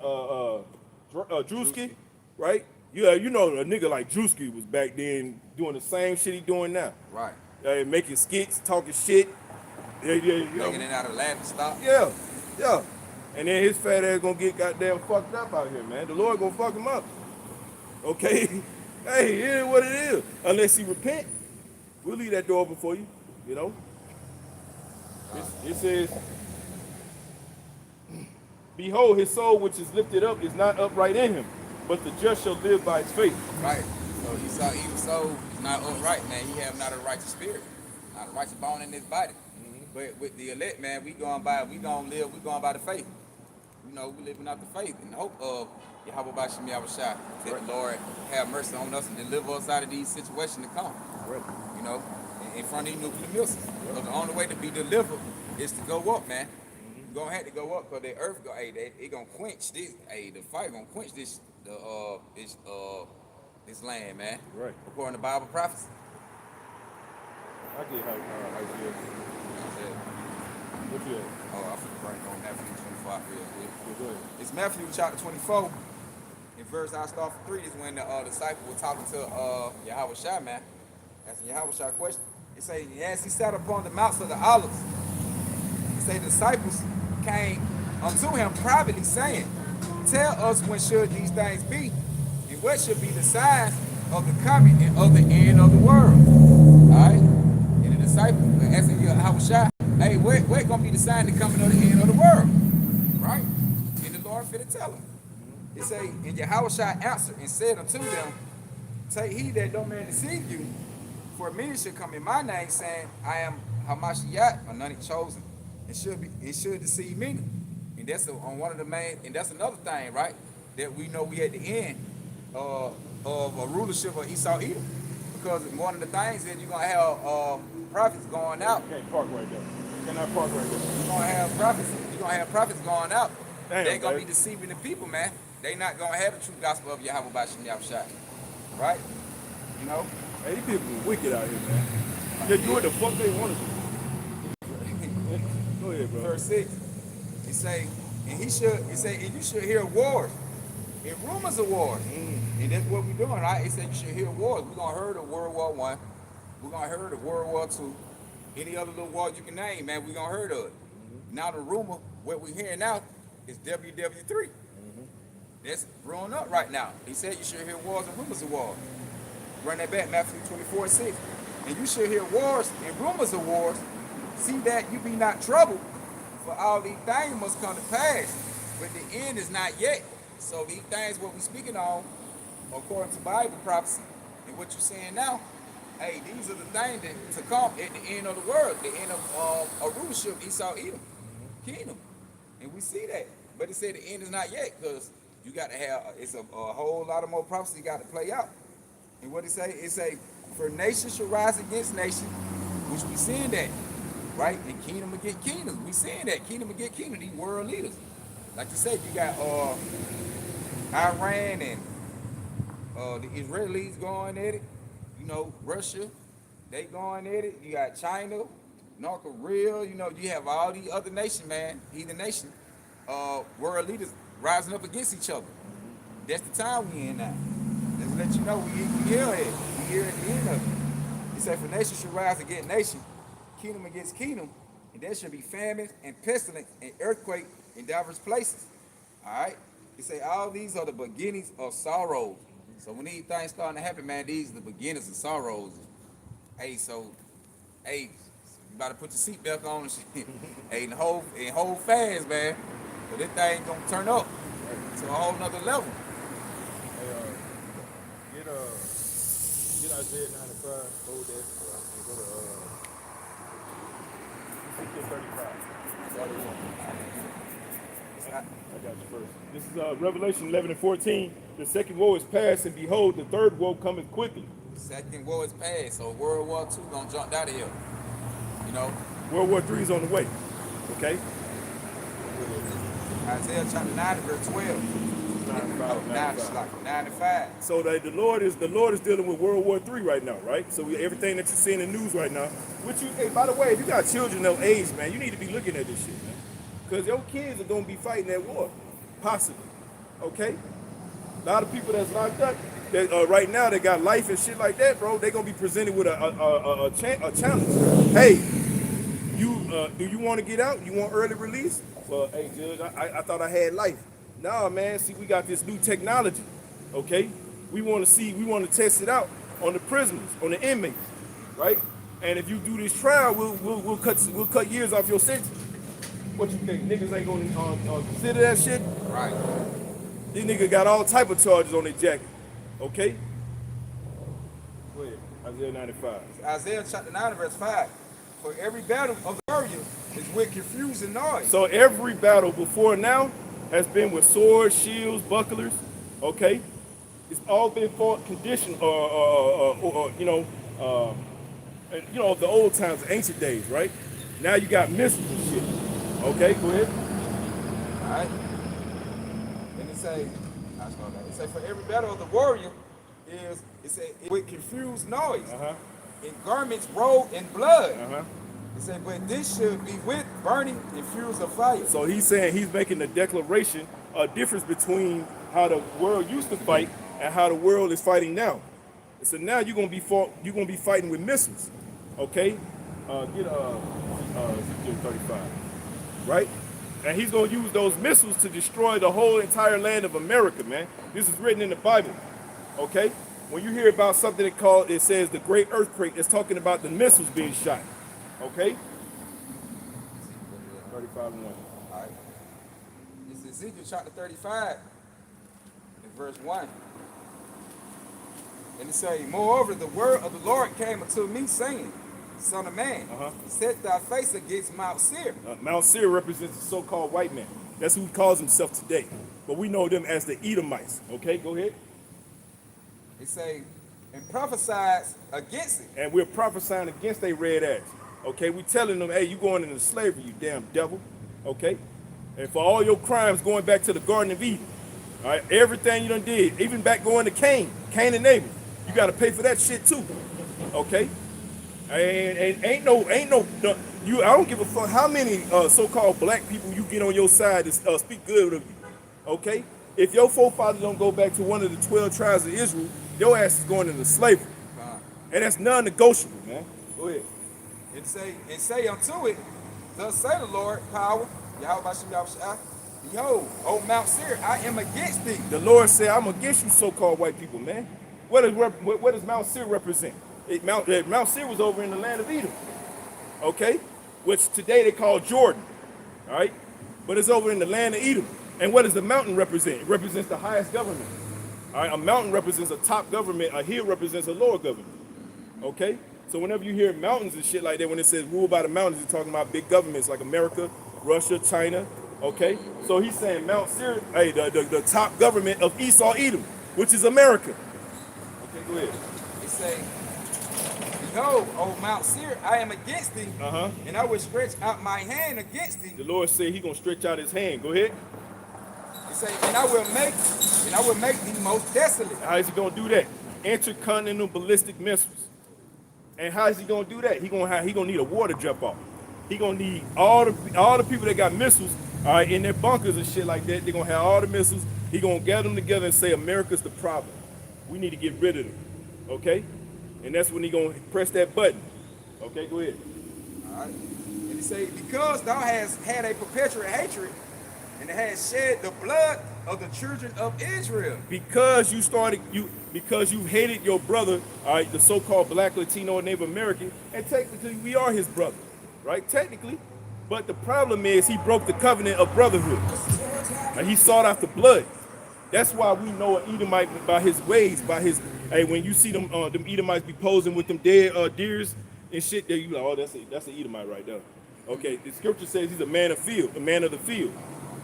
Drewski, right? Yeah, you know a nigga like Drewski was back then doing the same shit he doing now. Right. Making skits, talking shit. Making it out of laughing stock. Yeah, yeah. And then his fat ass gonna get goddamn fucked up out here, man. The Lord gonna fuck him up. Okay? Hey, it is what it is. Unless he repent, we'll leave that door open for you, you know? It says, behold, his soul which is lifted up is not upright in him, but the just shall live by his faith. Right. So he saw evil soul is not upright, man. He have not a righteous spirit, not a righteous bone in his body. But with the elect, man, we going by the faith. You know, we living out the faith in the hope of Yahweh Shem Yahushua. That the Lord have mercy on us and deliver us out of these situations to come. Right. You know, in front of these nuclear missiles. So the only way to be delivered is to go up, man. You're gonna have to go up because the earth it gonna quench this. The fire gonna quench this land, man. Right. According to Bible prophecy. I get how you feel. What you at? Oh, I forgot right on Matthew 24 real quick. Go ahead. It's Matthew chapter 24. In verse I start from 3 is when the disciple was talking to Yahweh Shai, man. Asking Yahweh Shai a question. It say, as he sat upon the mounts of the olives, it say the disciples came unto him privately, saying, tell us when should these things be, and what should be the signs of the coming and of the end of the world. Alright? And the disciples were asking Yahweh Shai, hey, what gonna be the sign of the coming of the end of the world? Right? And the Lord fit to tell them. It say, and Yahweh Shai answered and said unto them, take heed that no man deceive you, for many should come in my name, saying, I am Hamashiach, or none chosen, and should deceive many. And that's on one of the main, and that's another thing, right? That we know we at the end of a rulership of Esau Edom. Because one of the things that you're gonna have prophets going out. You can't park right there. You cannot park right there. You're gonna have prophets going out. Damn, They're gonna baby. be deceiving the people, man. They not gonna have the true gospel of Yahweh Shem Yahushua. Right? You know? Hey, these people are wicked out here, man. They do what the fuck they want to do. Go ahead, bro. Verse 6. It say, and you should hear wars and rumors of wars. And that's what we're doing, right? It said you should hear wars. We're gonna hear of World War I. We're gonna hear of World War II. Any other little war you can name, man, we're gonna hear of it. Now the rumor, what we're hearing now, is WW3. That's growing up right now. He said you should hear wars and rumors of wars. Run that back, Matthew 24:6. And you should hear wars and rumors of wars. See that you be not troubled, for all these things must come to pass. But the end is not yet. So these things what we speaking on, according to Bible prophecy, and what you're saying now, hey, these are the things that to come at the end of the world, the end of a rulership, Esau Edom, kingdom. And we see that. But it said the end is not yet, because you got to have, it's a whole lot of more prophecy got to play out. And what it say? It say, for nation shall rise against nation, which we seeing that, right? And kingdom against kingdom. We seeing that, kingdom against kingdom, these world leaders. Like you said, you got Iran and the Israelis going at it. You know, Russia, they going at it. You got China, North Korea. You know, you have all these other nations, man, heathen nations, world leaders rising up against each other. That's the time we in now. Let's let you know we here at it. We here at the end of it. He said, for nation should rise against nation, kingdom against kingdom, and there should be famine and pestilence and earthquake in diverse places. All right? He say all these are the beginnings of sorrows. So when these things starting to happen, man, these are the beginnings of sorrows. Hey, so, hey, you gotta put your seatbelt on and shit. Hey, and hold fast, man. So this thing gonna turn up to a whole nother level. Hey, get Isaiah 95, hold that, and go to Ezekiel 35. I got you first. This is Revelation 11 and 14. The second woe is past, and behold, the third woe cometh quickly. Second war is past, so World War II gonna jump out of here. You know? World War III is on the way. Okay? Isaiah chapter 9 verse 12. 95. So the Lord is dealing with World War III right now, right? So everything that you're seeing in the news right now. Hey, by the way, if you got children of age, man, you need to be looking at this shit, man. Because your kids are gonna be fighting that war, possibly. Okay? A lot of people that's locked up, that right now they got life and shit like that, bro. They're gonna be presented with a challenge. Hey, do you want to get out? You want early release? Well, hey, Judge, I thought I had life. Nah, man. See, we got this new technology. Okay, we want to test it out on the prisoners, on the inmates, right? And if you do this trial, we'll cut years off your sentence. What you think? Niggas ain't gonna consider that shit? Right. These niggas got all type of charges on their jacket. Okay? Go ahead. Isaiah 95. Isaiah chapter 9 verse 5. For every battle of the warrior is with confusing noise. So every battle before now has been with swords, shields, bucklers. Okay? It's all been fought condition of the old times, the ancient days, right? Now you got missiles and shit. Okay, go ahead. All right. Then it say for every battle of the warrior is with confused noise, and garments rolled in blood. It said, but this should be with burning and fuels of fire. So he's saying, he's making a declaration, a difference between how the world used to fight and how the world is fighting now. So now you're gonna be fighting with missiles. Okay? Get Ezekiel 35. Right? And he's gonna use those missiles to destroy the whole entire land of America, man. This is written in the Bible. Okay? When you hear about something it says the great earthquake, it's talking about the missiles being shot. Okay? 35 and 1. All right. This is Ezekiel chapter 35, in verse 1. And it say, moreover, the word of the Lord came unto me, saying, Son of man, set thy face against Mount Seir. Mount Seir represents the so-called white man. That's who he calls himself today. But we know them as the Edomites. Okay, go ahead. It say, and prophesies against it. And we're prophesying against their red ass. Okay, we telling them, hey, you going into slavery, you damn devil. Okay? And for all your crimes going back to the Garden of Eden. All right, everything you done did, even back going to Cain and Abel, you got to pay for that shit too. Okay? And ain't no, I don't give a fuck how many so-called black people you get on your side to speak good of you. Okay? If your forefathers don't go back to one of the 12 tribes of Israel, your ass is going into slavery. And that's non-negotiable, man. Go ahead. And say unto it, thus say the Lord, power, Yahweh Shah, behold, O Mount Seir, I am against thee. The Lord said, I'm against you so-called white people, man. What does Mount Seir represent? Mount Seir was over in the land of Edom, okay? Which today they call Jordan, all right? But it's over in the land of Edom. And what does the mountain represent? It represents the highest government, all right? A mountain represents a top government. A hill represents a lower government, okay? So whenever you hear mountains and shit like that, when it says rule by the mountains, it's talking about big governments like America, Russia, China, Okay, so he's saying Mount Seir, hey, the top government of Esau Edom, which is America. Okay, go ahead. It say, behold, O Mount Seir, I am against thee, and I will stretch out my hand against thee. The Lord said He's gonna stretch out His hand. Go ahead. It say, and I will make thee most desolate. How is He gonna do that? Intercontinental ballistic missiles. And how is He gonna do that? He gonna need a water jump off. He gonna need all the people that got missiles, all right, in their bunkers and shit like that. They're gonna have all the missiles. He gonna gather them together and say, America's the problem. We need to get rid of them. Okay? And that's when he gonna press that button. Okay, go ahead. All right. And it say, because thou hast had a perpetual hatred, and hast shed the blood of the children of Israel. Because you hated your brother, all right, the so-called black, Latino, and Native American, and technically we are his brother, right? Technically. But the problem is he broke the covenant of brotherhood. And he sought after blood. That's why we know an Edomite by his ways, by his, hey, when you see them Edomites be posing with them dead deers and shit, there you like, oh, that's an Edomite right there. Okay, the scripture says he's a man of field, a man of the field.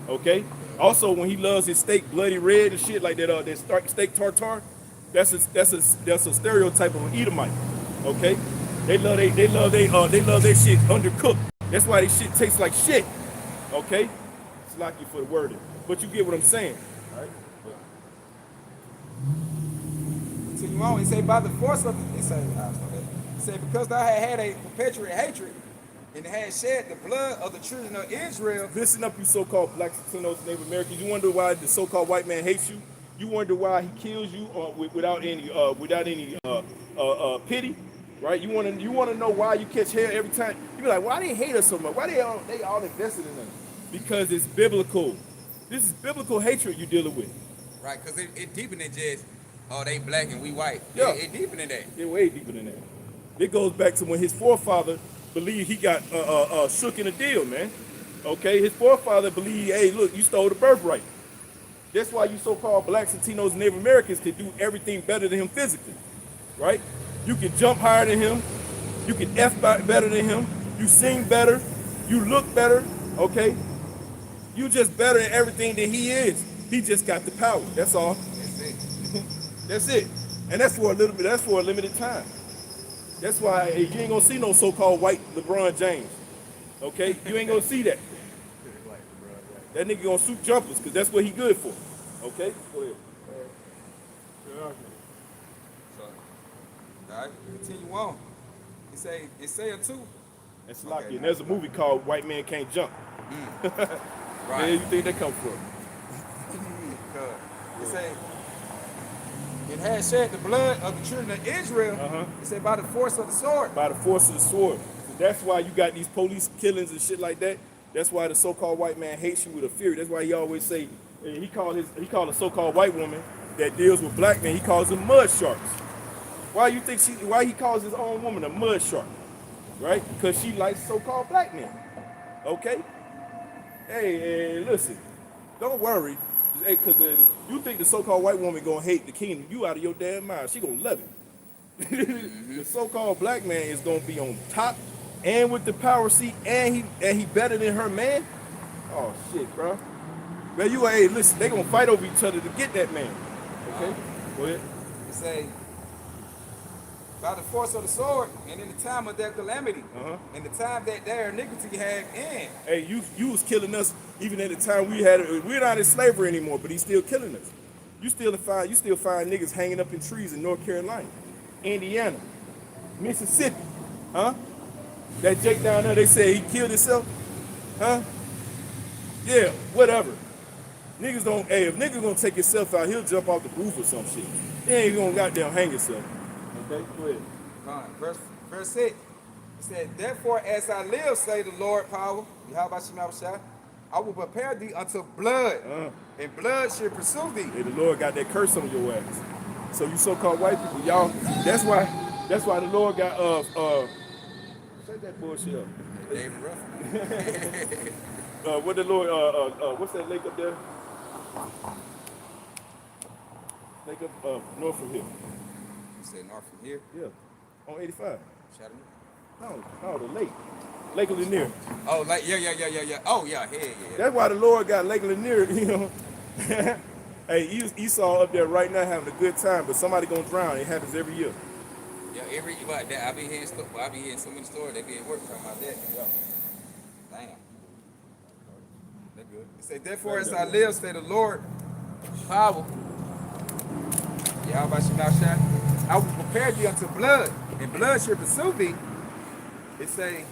Okay. Also, when he loves his steak bloody red and shit like that, that steak tartare, that's a stereotype of an Edomite. Okay. They love their shit undercooked. That's why their shit tastes like shit. Okay. It's lucky for the wording, but you get what I'm saying. All right. Continue on. He say, by the force of the, he say, because thou had a perpetual hatred, and had shed the blood of the children of Israel. Listen up, you so-called blacks, Latinos, Native Americans. You wonder why the so-called white man hates you? You wonder why he kills you without any pity, right? You want to know why you catch hell every time? You be like, why they hate us so much? Why they all invested in us? Because it's biblical. This is biblical hatred you're dealing with. Right, because it deeper than just, oh, they black and we white. Yeah. It deeper than that. It's way deeper than that. It goes back to when his forefather believed he got shook in a deal, man. Okay, his forefather believed, hey, look, you stole the birthright. That's why you so-called blacks, Latinos, and Native Americans can do everything better than him physically, right? You can jump higher than him. You can F better than him. You sing better. You look better, okay? You just better at everything that he is. He just got the power. That's all. That's it. That's it. And that's for a little bit. That's for a limited time. That's why you ain't gonna see no so-called white LeBron James. Okay? You ain't gonna see that. That nigga gonna shoot jumpers because that's what he good for. Okay? Go ahead. So, all right, continue on. It say unto. That's lucky. And there's a movie called White Man Can't Jump. Right. Where do you think that come from? It say, it has shed the blood of the children of Israel. It say by the force of the sword. By the force of the sword. So that's why you got these police killings and shit like that. That's why the so-called white man hates you with a fury. That's why he always say, he called a so-called white woman that deals with black men, he calls them mud sharks. Why he calls his own woman a mud shark? Right? Because she likes so-called black men. Okay? Hey, listen, don't worry. Hey, because you think the so-called white woman gonna hate the kingdom, you out of your damn mind. She gonna love it. The so-called black man is gonna be on top and with the power seat, and he better than her man. Oh shit, bro. Man, hey, listen, they gonna fight over each other to get that man. Okay, go ahead. It say, by the force of the sword, and in the time of their calamity, in the time that their iniquity had end. Hey, you was killing us even at the time we're not in slavery anymore, but he's still killing us. You still find niggas hanging up in trees in North Carolina, Indiana, Mississippi, huh? That Jake down there, they say he killed himself, huh? Yeah, whatever. Niggas don't, hey, if niggas gonna take himself out, he'll jump off the roof or some shit. He ain't gonna goddamn hang himself. Okay, go ahead. Verse 6. It said, therefore, as I live, say the Lord power, I will prepare thee unto blood, and blood shall pursue thee. Hey, the Lord got that curse on your ass. So you so-called white people, y'all, that's why the Lord got shut that bullshit up. David Ruffin. What the Lord what's that lake up there? Lake up north from here. You say north from here? Yeah. On 85. Chattanooga? No, the lake. Lake Lanier. Oh, like yeah. Oh yeah, yeah. That's why the Lord got Lake Lanier, you know. Hey, Esau up there right now having a good time, but somebody gonna drown. It happens every year. Yeah, but that I be hearing so many stories. They be at work talking about that. Yeah. Damn. That good. It say, therefore as I live, say the Lord, power. Yeah, how about you now, Shaq? I will prepare thee unto blood, and blood shall pursue thee. It say,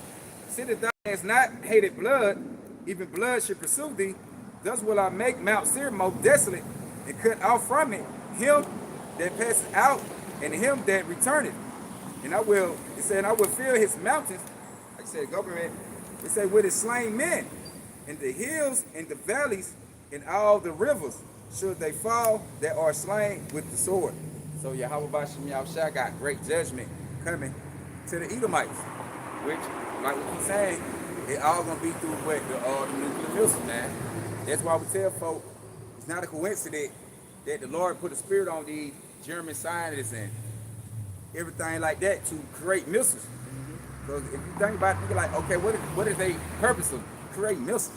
see that thou hast not hated blood, even blood shall pursue thee. Thus will I make Mount Seir most desolate, and cut off from it him that passeth out, and him that returneth. And I will, it said, I will fill his mountains, like I said, government, it said, with his slain men, and the hills and the valleys, and all the rivers, should they fall that are slain with the sword. So Yahweh Bashem Yahushua got great judgment coming to the Edomites, which, like what he's saying, it all gonna be through what the nuclear missiles, man. That's why we tell folk it's not a coincidence that the Lord put a spirit on these German scientists and everything like that to create missiles. Because if you think about it, you're like, okay, what is their purpose of creating missiles?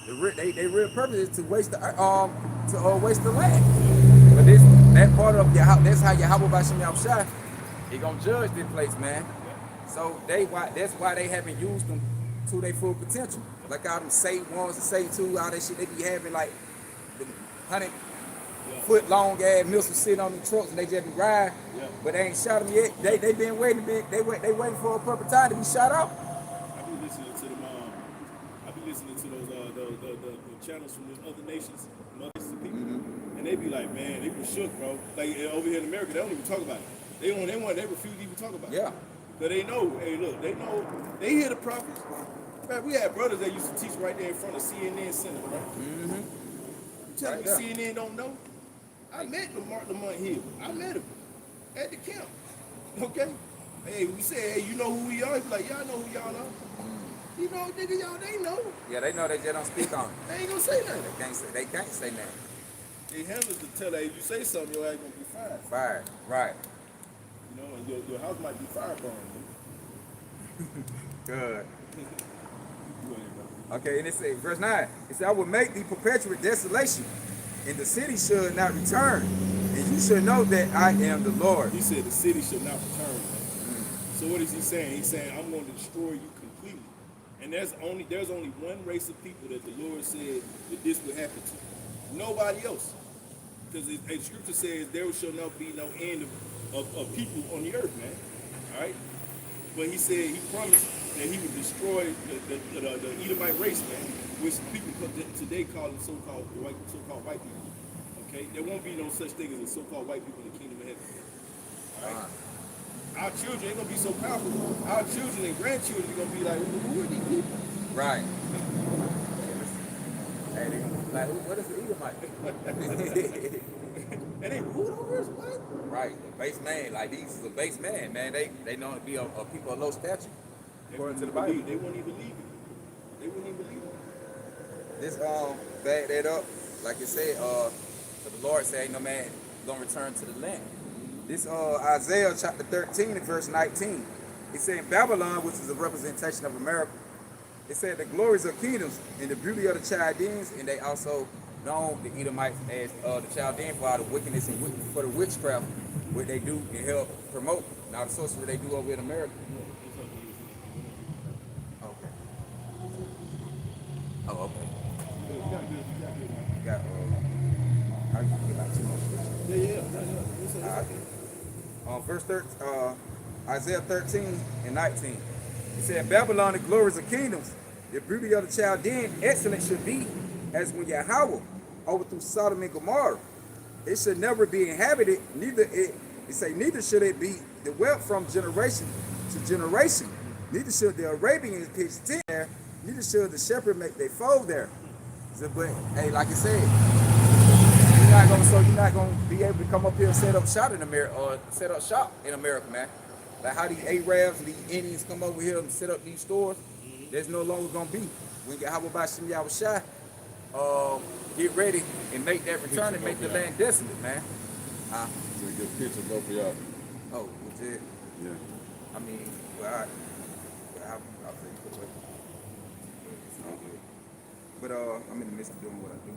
They real purpose is to waste the waste the land. But that part of that's how Yahweh Bashem Yahushua, he gonna judge this place, man. So that's why they haven't used them to their full potential. Like all them Satan 1s and Satan 2, all that shit they be having, like the 100-foot long ass missiles sitting on the trucks and they just be riding, but they ain't shot them yet. They been waiting, they waiting for a proper time to be shot out. I be listening to them. I be listening to those the channels from those other nations, other people, and they be like, man, they was shook, bro. Like over here in America, they don't even talk about it. They refuse to even talk about it. Yeah. But they know, hey, look, they hear the prophets. Man, we had brothers that used to teach right there in front of CNN Center, right? You tell me CNN don't know? I met Lamont Hill. I met him at the camp. Okay? Hey, we said, hey, you know who we are? He be like, y'all know who y'all are. You know, nigga, y'all, they know. Yeah, they know, they just don't speak on it. They ain't gonna say nothing. They can't say nothing. They handlers to tell that if you say something, your ass gonna be fired. Fired, right. You know, and your house might be fireburned. Good. Okay, and it says, verse 9, it says, I will make thee perpetual desolation, and the city should not return, and you should know that I am the Lord. He said the city should not return. So what is he saying? He's saying, I'm going to destroy you completely. And there's only one race of people that the Lord said that this would happen to. Nobody else. Because the scripture says there shall not be no end of people on the earth, man. All right? But he said, he promised that he would destroy the Edomite race, man, which people today call the so-called white people. Okay? There won't be no such thing as a so-called white people in the kingdom of heaven. All right? Our children ain't gonna be so powerful. Our children and grandchildren are gonna be like, who are these people? Right. Hey, they gonna be like, what is the Edomite? And they ruled over us, what? Right, the base man, like these is a base man, man. They know to be a people of low stature. According to the Bible. They wouldn't even believe it. They wouldn't even believe it. This back that up, like it said, the Lord said, ain't no man gonna return to the land. This Isaiah chapter 13 and verse 19. It said in Babylon, which is a representation of America, it said the glories of kingdoms and the beauty of the Chaldeans, and they also known the Edomites as the Chaldeans for all the wickedness and for the witchcraft, what they do and help promote. Now the sorcery they do over in America. Okay. Oh, okay. You got how you get like 2 more scriptures? Yeah. Verse 13, Isaiah 13 and 19. He said, Babylon, the glories of kingdoms, the beauty of the Chaldean, excellent should be as when Yahweh overthrew Sodom and Gomorrah. It should never be inhabited, neither should it be dwelt from generation to generation. Neither should the Arabians pitch tent there, neither should the shepherd make their fold there. So, but hey, like I said, you're not gonna be able to come up here and set up shop in America, or set up shop in America, man. Like how these Arabs and these Indians come over here and set up these stores, there's no longer gonna be. When Yahweh Bashem Yahushua get ready and make that return and make the land desolate, man. It's a good picture, both of y'all. Oh, was it? Yeah. I mean, well, I'll say put away. It's all good. But I'm in the midst of doing what I do.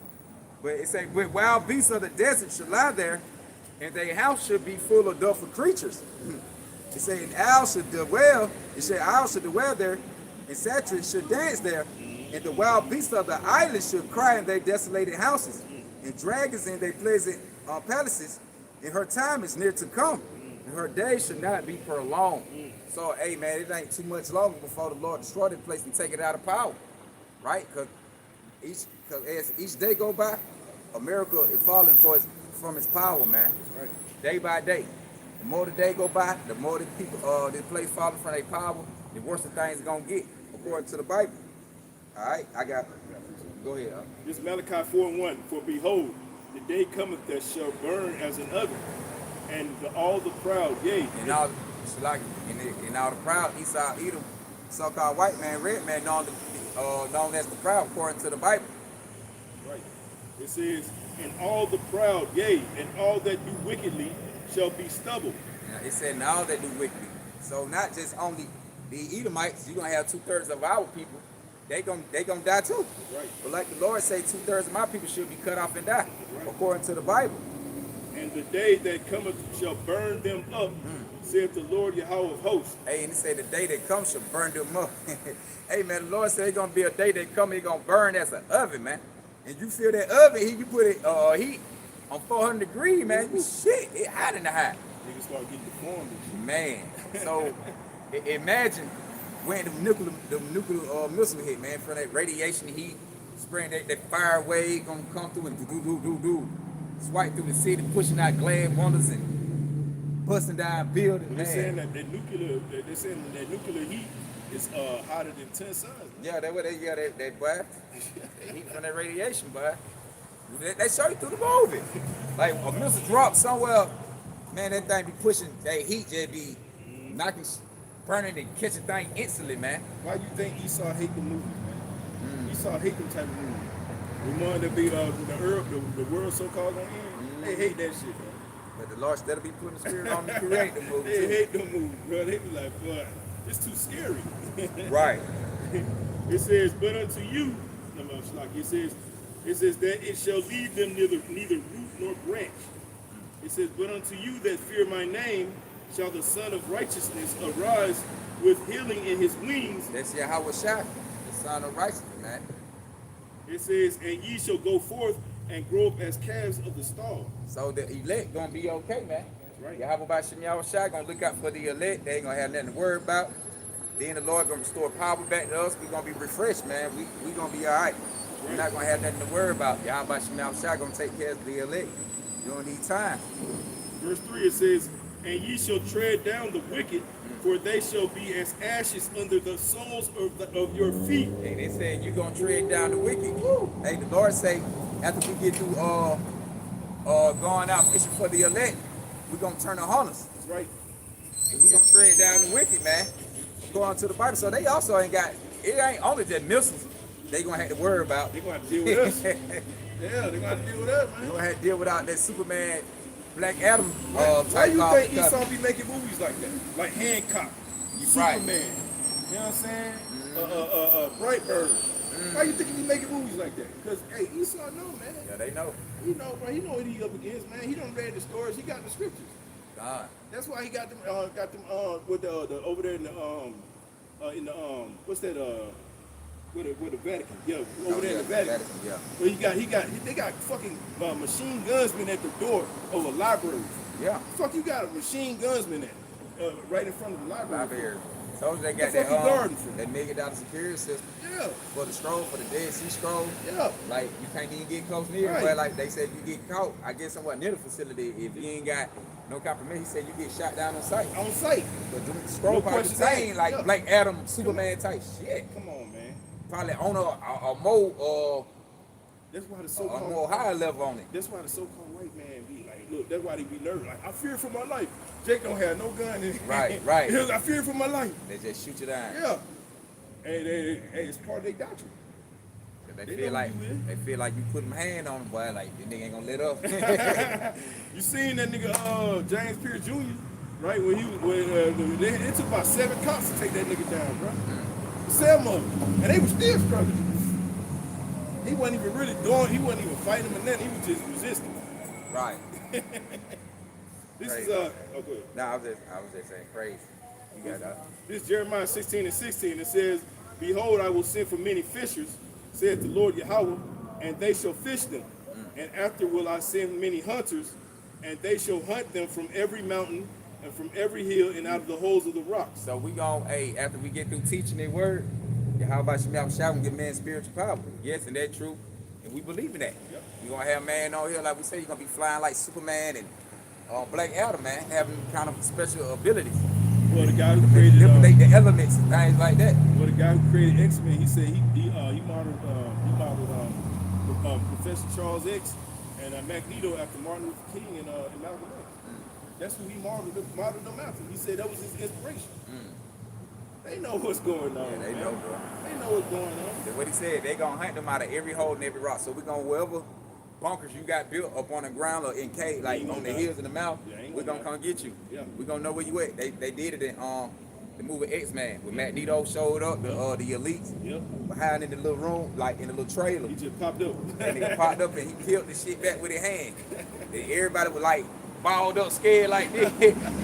But it say, but wild beasts of the desert should lie there, and their house should be full of doleful creatures. It say, and owls should dwell. It say, owls should dwell there, and satyrs should dance there, and the wild beasts of the island should cry in their desolated houses, and dragons in their pleasant palaces. And her time is near to come, and her days should not be prolonged. So, hey man, it ain't too much longer before the Lord destroy this place and take it out of power, right? Because as each day go by, America is falling from its power, man. Right. Day by day. The more the day go by, the more the people, this place falling from their power, the worse the things gonna get, according to the Bible. All right, go ahead. This is Malachi 4:1. For behold, the day cometh that shall burn as an oven, and all the proud, yea, And all the proud, Esau, Edom, so-called white man, red man, known as the proud, according to the Bible. right. It says, and all the proud, yea, and all that do wickedly shall be stubble. Now, it said, and all that do wickedly. So not just only the Edomites, you're gonna have 2/3 of our people. They gonna die too. Right. But like the Lord say, 2/3 of my people should be cut off and die, according to the Bible. And the day that cometh shall burn them up, saith the Lord Yahweh of hosts. Hey, and he said the day that comes shall burn them up. Hey man, the Lord said it's gonna be a day that come, it's gonna burn as an oven, man. And you feel that oven heat, you put it heat on 400 degrees, man. You shit, it hot in the hot. Niggas start getting deformed and shit. Man, so imagine when the nuclear missile hit, man, from that radiation heat, spraying that fire wave gonna come through and do, swipe through the city, pushing out glass windows and busting down buildings. They're saying that that nuclear heat is hotter than 10 suns. Yeah, that's what they got that boy. That heat from that radiation, boy. They show you through the movie. Like a missile drop somewhere, man, that thing be pushing, that heat just be knocking, burning and catching thing instantly, man. Why you think Esau hate the movies, man? Esau hate them type of movies. The one that be the world so-called gonna end. They hate that shit, man. But the Lord still be putting the spirit on to create the movie They too. hate them movies, bro. They be like, boy, it's too scary. Right. It says, but unto you, it says that it shall leave them neither root nor branch. It says, but unto you that fear my name shall the Son of Righteousness arise with healing in his wings. That's Yahweh Shai, the Son of Righteousness, man. It says, and ye shall go forth and grow up as calves of the stall. So the elect gonna be okay, man. Right. Yahweh Bashem Yahweh Shai gonna look out for the elect. They ain't gonna have nothing to worry about. Then the Lord gonna restore power back to us. We gonna be refreshed, man. We gonna be all right. We're not gonna have nothing to worry about. Yahweh Bashem Yahweh Shai gonna take care of the elect during these times. Verse 3, it says, and ye shall tread down the wicked, for they shall be as ashes under the soles of your feet. And they said you gonna tread down the wicked. Hey, the Lord say after we get through going out fishing for the elect, we gonna turn the hunters. That's right. And we gonna tread down the wicked, man. Going to the Bible. So they also ain't got, it ain't only just missiles they gonna have to worry about. They're gonna have to deal with us. Yeah, they're gonna have to deal with us, man. They gonna have to deal without that Superman, Black Adam Why type you of think stuff. Esau be making movies like that? Like Hancock, Right. Superman, you know what I'm saying? Brightburn. Why you think he be making movies like that? Because, hey, Esau know, man. Yeah, they know. He know, bro. He know what he up against, man. He done read the stories. He got the scriptures. God. That's why he got them with the over there in the what's that with the Vatican? Yeah, over there in the Vatican. Yeah. Well, they got fucking machine gunsmen at the door of a library. Yeah. Fuck, you got a machine gunsman at right in front of the library. Library. So they got The fuck you guarding for? that $1 million security system Yeah, for the scroll, for the Dead Sea Scroll. yeah. Like you can't even get close near, Right. but like they said, you get caught. I guess somewhat near the facility. If you ain't got no confirmation, he said you get shot down on sight. On site. But the scroll No probably questions contain asked. like Yeah. Black Adam, Superman type shit. Come on, man. Probably on a more That's why the a so-called more higher level on it. That's why the so-called white man be like, look, that's why they be nervous. Like, I fear for my life. Jake don't have no gun in Right, right. He was, I fear for my life. They just shoot you down. Yeah. Hey, it's part of their doctrine. They They feel know like you will. they feel like you put them hand on them, boy. Like the nigga ain't gonna let up. You seen that nigga James Pierce Jr.? right? It took about 7 cops to take that nigga down, bro. 7 of them, and they were still struggling. He wasn't even really doing. He wasn't even fighting him, and then he was just resisting. Right. This Crazy. is oh, go ahead. Nah, I was just saying crazy. You got that. This is Jeremiah 16:16. It says, "Behold, I will send for many fishers, saith the Lord Yahweh, and they shall fish them. And after will I send many hunters, and they shall hunt them from every mountain and from every hill and out of the holes of the rocks." So we gon' after we get through teaching their word, how about you shout and give man spiritual power? Yes, and that's true. And we believe in that. Yep. You're gonna have man on here, like we say, you're gonna be flying like Superman and Black Adam, man, having kind of special abilities. Well, the guy who created manipulate the elements and things like that. well, the guy who created X-Men, he said he modeled Professor Charles X and Magneto after Martin Luther King and Malcolm X. That's who he modeled them after. He said that was his inspiration. They know what's going on. Yeah, they man. know, bro. They know what's going on. What he said, they gonna hunt them out of every hole and every rock. So we gonna wherever bunkers you got built up on the ground or in cave, like on the hills in the mouth, we're gonna come get you. Yeah. We gonna know where you at. They did it in the movie X-Men when Magneto showed up, the elites Yep. behind in the little room, like in the little trailer. He just popped up. And he popped up and he peeled the shit back with his hand. And everybody was like balled up, scared like this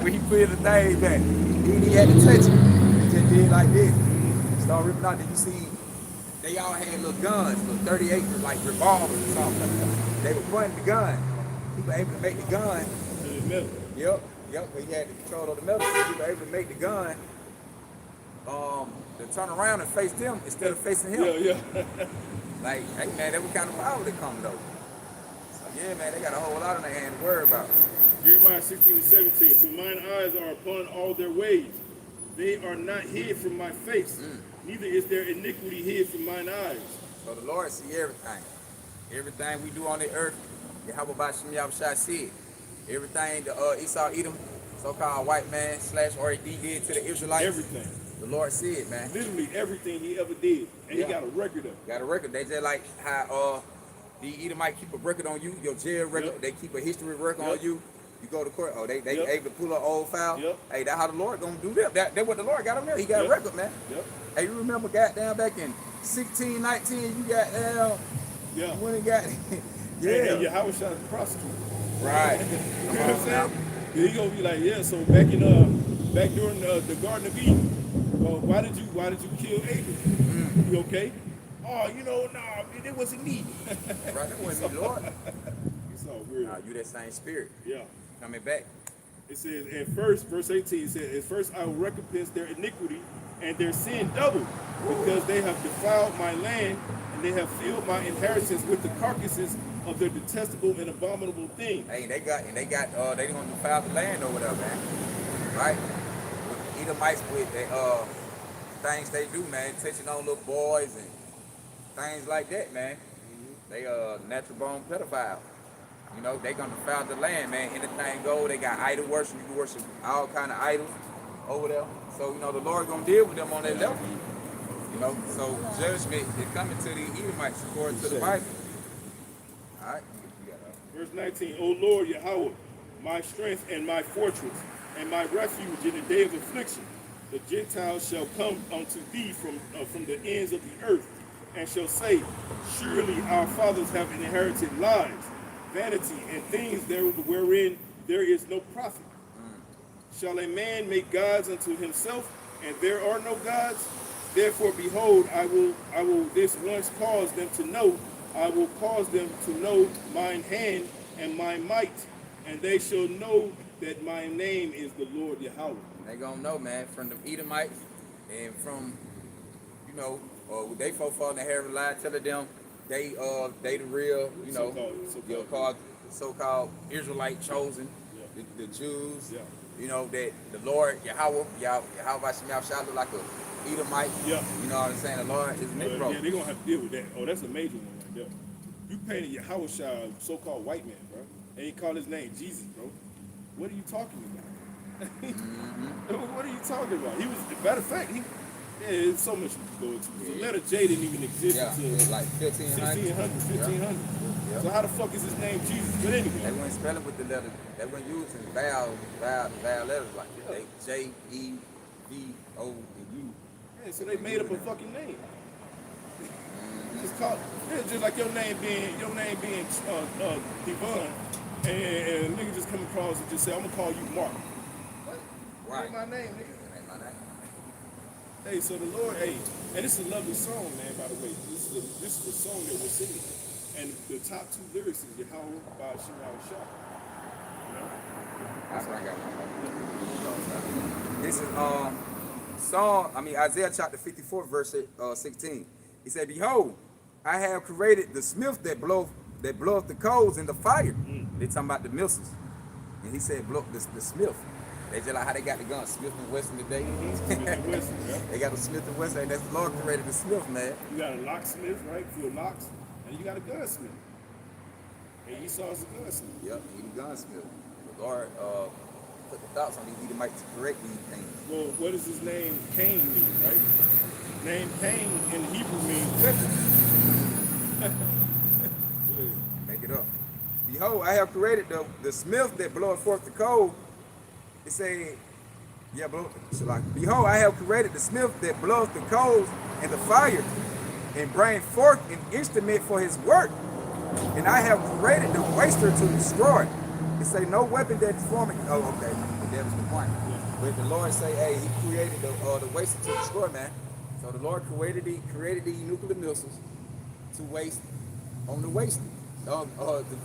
when he peeled the thing back. He had to touch it. He just did like this. Start ripping out. Then you see they all had little guns, little 38 like revolvers or something. They were pointing the gun. He was able to make the gun. Yep. He had the control of the metal. So he was able to make the gun to turn around and face them instead of facing him. Yeah. Like, hey man, that was kind of power that come though. So yeah, man, they got a whole lot on their hand to worry about. Jeremiah 16:17. For mine eyes are upon all their ways. They are not hid from my face. Neither is their iniquity hid from mine eyes. So the Lord see everything. Everything we do on the earth, Yahweh Bashim Yahushua said. Everything the Esau Edom, so-called white man / RAD did to the Israelites. Everything. The Lord said, man. Literally everything he ever did. And Yeah. he got a record of it. Got a record. They just like how the Edomite keep a record on you, your jail record. Yep. They keep a history record Yep. on you. You go to court. Oh, they Yep. able to pull an old file. Yep. Hey, that's how the Lord gonna do that. That's what the Lord got on there. He got a Yep. record, man. Yep. Hey, you remember goddamn back in 16, 19, you got down. Yeah. You went and got And Yahweh shot the prosecutor. Right. You know what I'm saying? He gonna be like, yeah, so back during the Garden of Eden, well, why did you kill Abel? You okay? Oh, nah, it wasn't me. Right, that wasn't me, Lord. It's all weird. Nah, you that same spirit Yeah. coming back. It says, at first, verse 18, it says, at first I will recompense their iniquity and their sin double, because they have defiled my land, and they have filled my inheritance with the carcasses of their detestable and abominable things. Hey, they gonna defile the land over there, man. Right? With the Edomites, with the things they do, man, touching on little boys and things like that, man. They natural born pedophile. You know, they gonna defile the land, man. Anything go. They got idol worship. You can worship all kind of idols over there. So the Lord gonna deal with them on that level. So judgment is coming to the Edomites according to the Bible. All right. Verse 19, O Lord Yahweh, my strength and my fortress, and my refuge in the day of affliction. The Gentiles shall come unto thee from the ends of the earth, and shall say, surely our fathers have inherited lies, vanity, and things wherein there is no profit. Shall a man make gods unto himself, and there are no gods? Therefore, behold, I will this once cause them to know. I will cause them to know mine hand and my might, and they shall know that my name is the Lord Yahweh. They gonna know, man, from the Edomites and from, they folk in the hair of lie, telling them they the real, so-called Israelite chosen, the Jews. Yeah. That the Lord Yahweh shall look like a Edomite. Yeah. You know what I'm saying? The Lord is Negro. Yeah, they're gonna have to deal with that. Oh, that's a major one right there. You painted Yahweh Shah, so-called white man, bro, and he called his name Jesus, bro. What are you talking about? What are you talking about? He was, matter of fact, there's so much we can go into. The letter J didn't even exist until like 1500. 1500. Yep. So how the fuck is his name Jesus? But They anyway, weren't spelling with the letters. They weren't using vowel letters like that. They J-E-V-O and U. yeah, so they made up a fucking name. Just call it's just like your name being Devon, and a nigga just come across and just say, I'm gonna call you Mark. What? Right. Ain't my name, nigga. That ain't my name. Hey, so the Lord, hey, and this is a lovely song, man, by the way. This is a song that we're singing. And the top two lyrics is Yahweh by Hashem Yahushua. You know? That's what I got. This is Isaiah chapter 54, verse 16. He said, "Behold, I have created the smith that bloweth the coals in the fire." They talking about the missiles. And he said, "Blow the smith." They just like how they got the gun, Smith and Wesson today. Smith and Wesson, yeah. They got the Smith and Wesson, and that's the Lord created the smith, man. You got a locksmith, right, for your locks, and you got a gunsmith. And Esau's a gunsmith. Yep, he the gunsmith. The Lord put the thoughts on these Edomites to correct these things. Well, what does his name Cain mean, right? Name Cain in Hebrew means peasant. Make it up. Behold, I have created the smith that bloweth forth the coal. It say, behold, I have created the smith that bloweth the coals and the fire, and bring forth an instrument for his work. And I have created the waster to destroy. It say, no weapon that is forming. Oh, okay. That was the point. But the Lord say, hey, he created the waster to destroy, man. So the Lord created the nuclear missiles to waste on the waste. To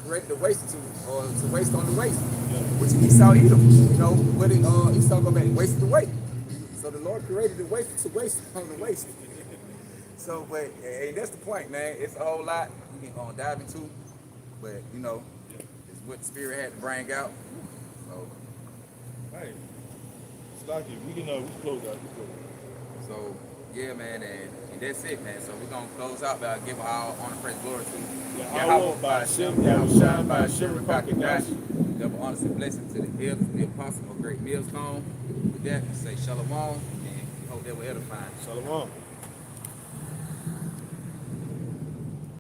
create the waste to waste on the waste, which Esau Edom, you know, what Esau go back and wasted the weight. So the Lord created the waste to waste on the waste. So, but hey, that's the point, man. It's a whole lot we can dive into, but you know, it's what the Spirit had to bring out. So, Hey, Slocky, we can close out. So yeah, man, and that's it, man. So we're gonna close out by giving all honor, praise, glory to Yahweh by Hashem, Yahushua by Hashem, Rakakadashi. Double honors and blessings to the elders, the apostles of great millstone. With that, we say shalom, and we hope that we're edifying. Shalom.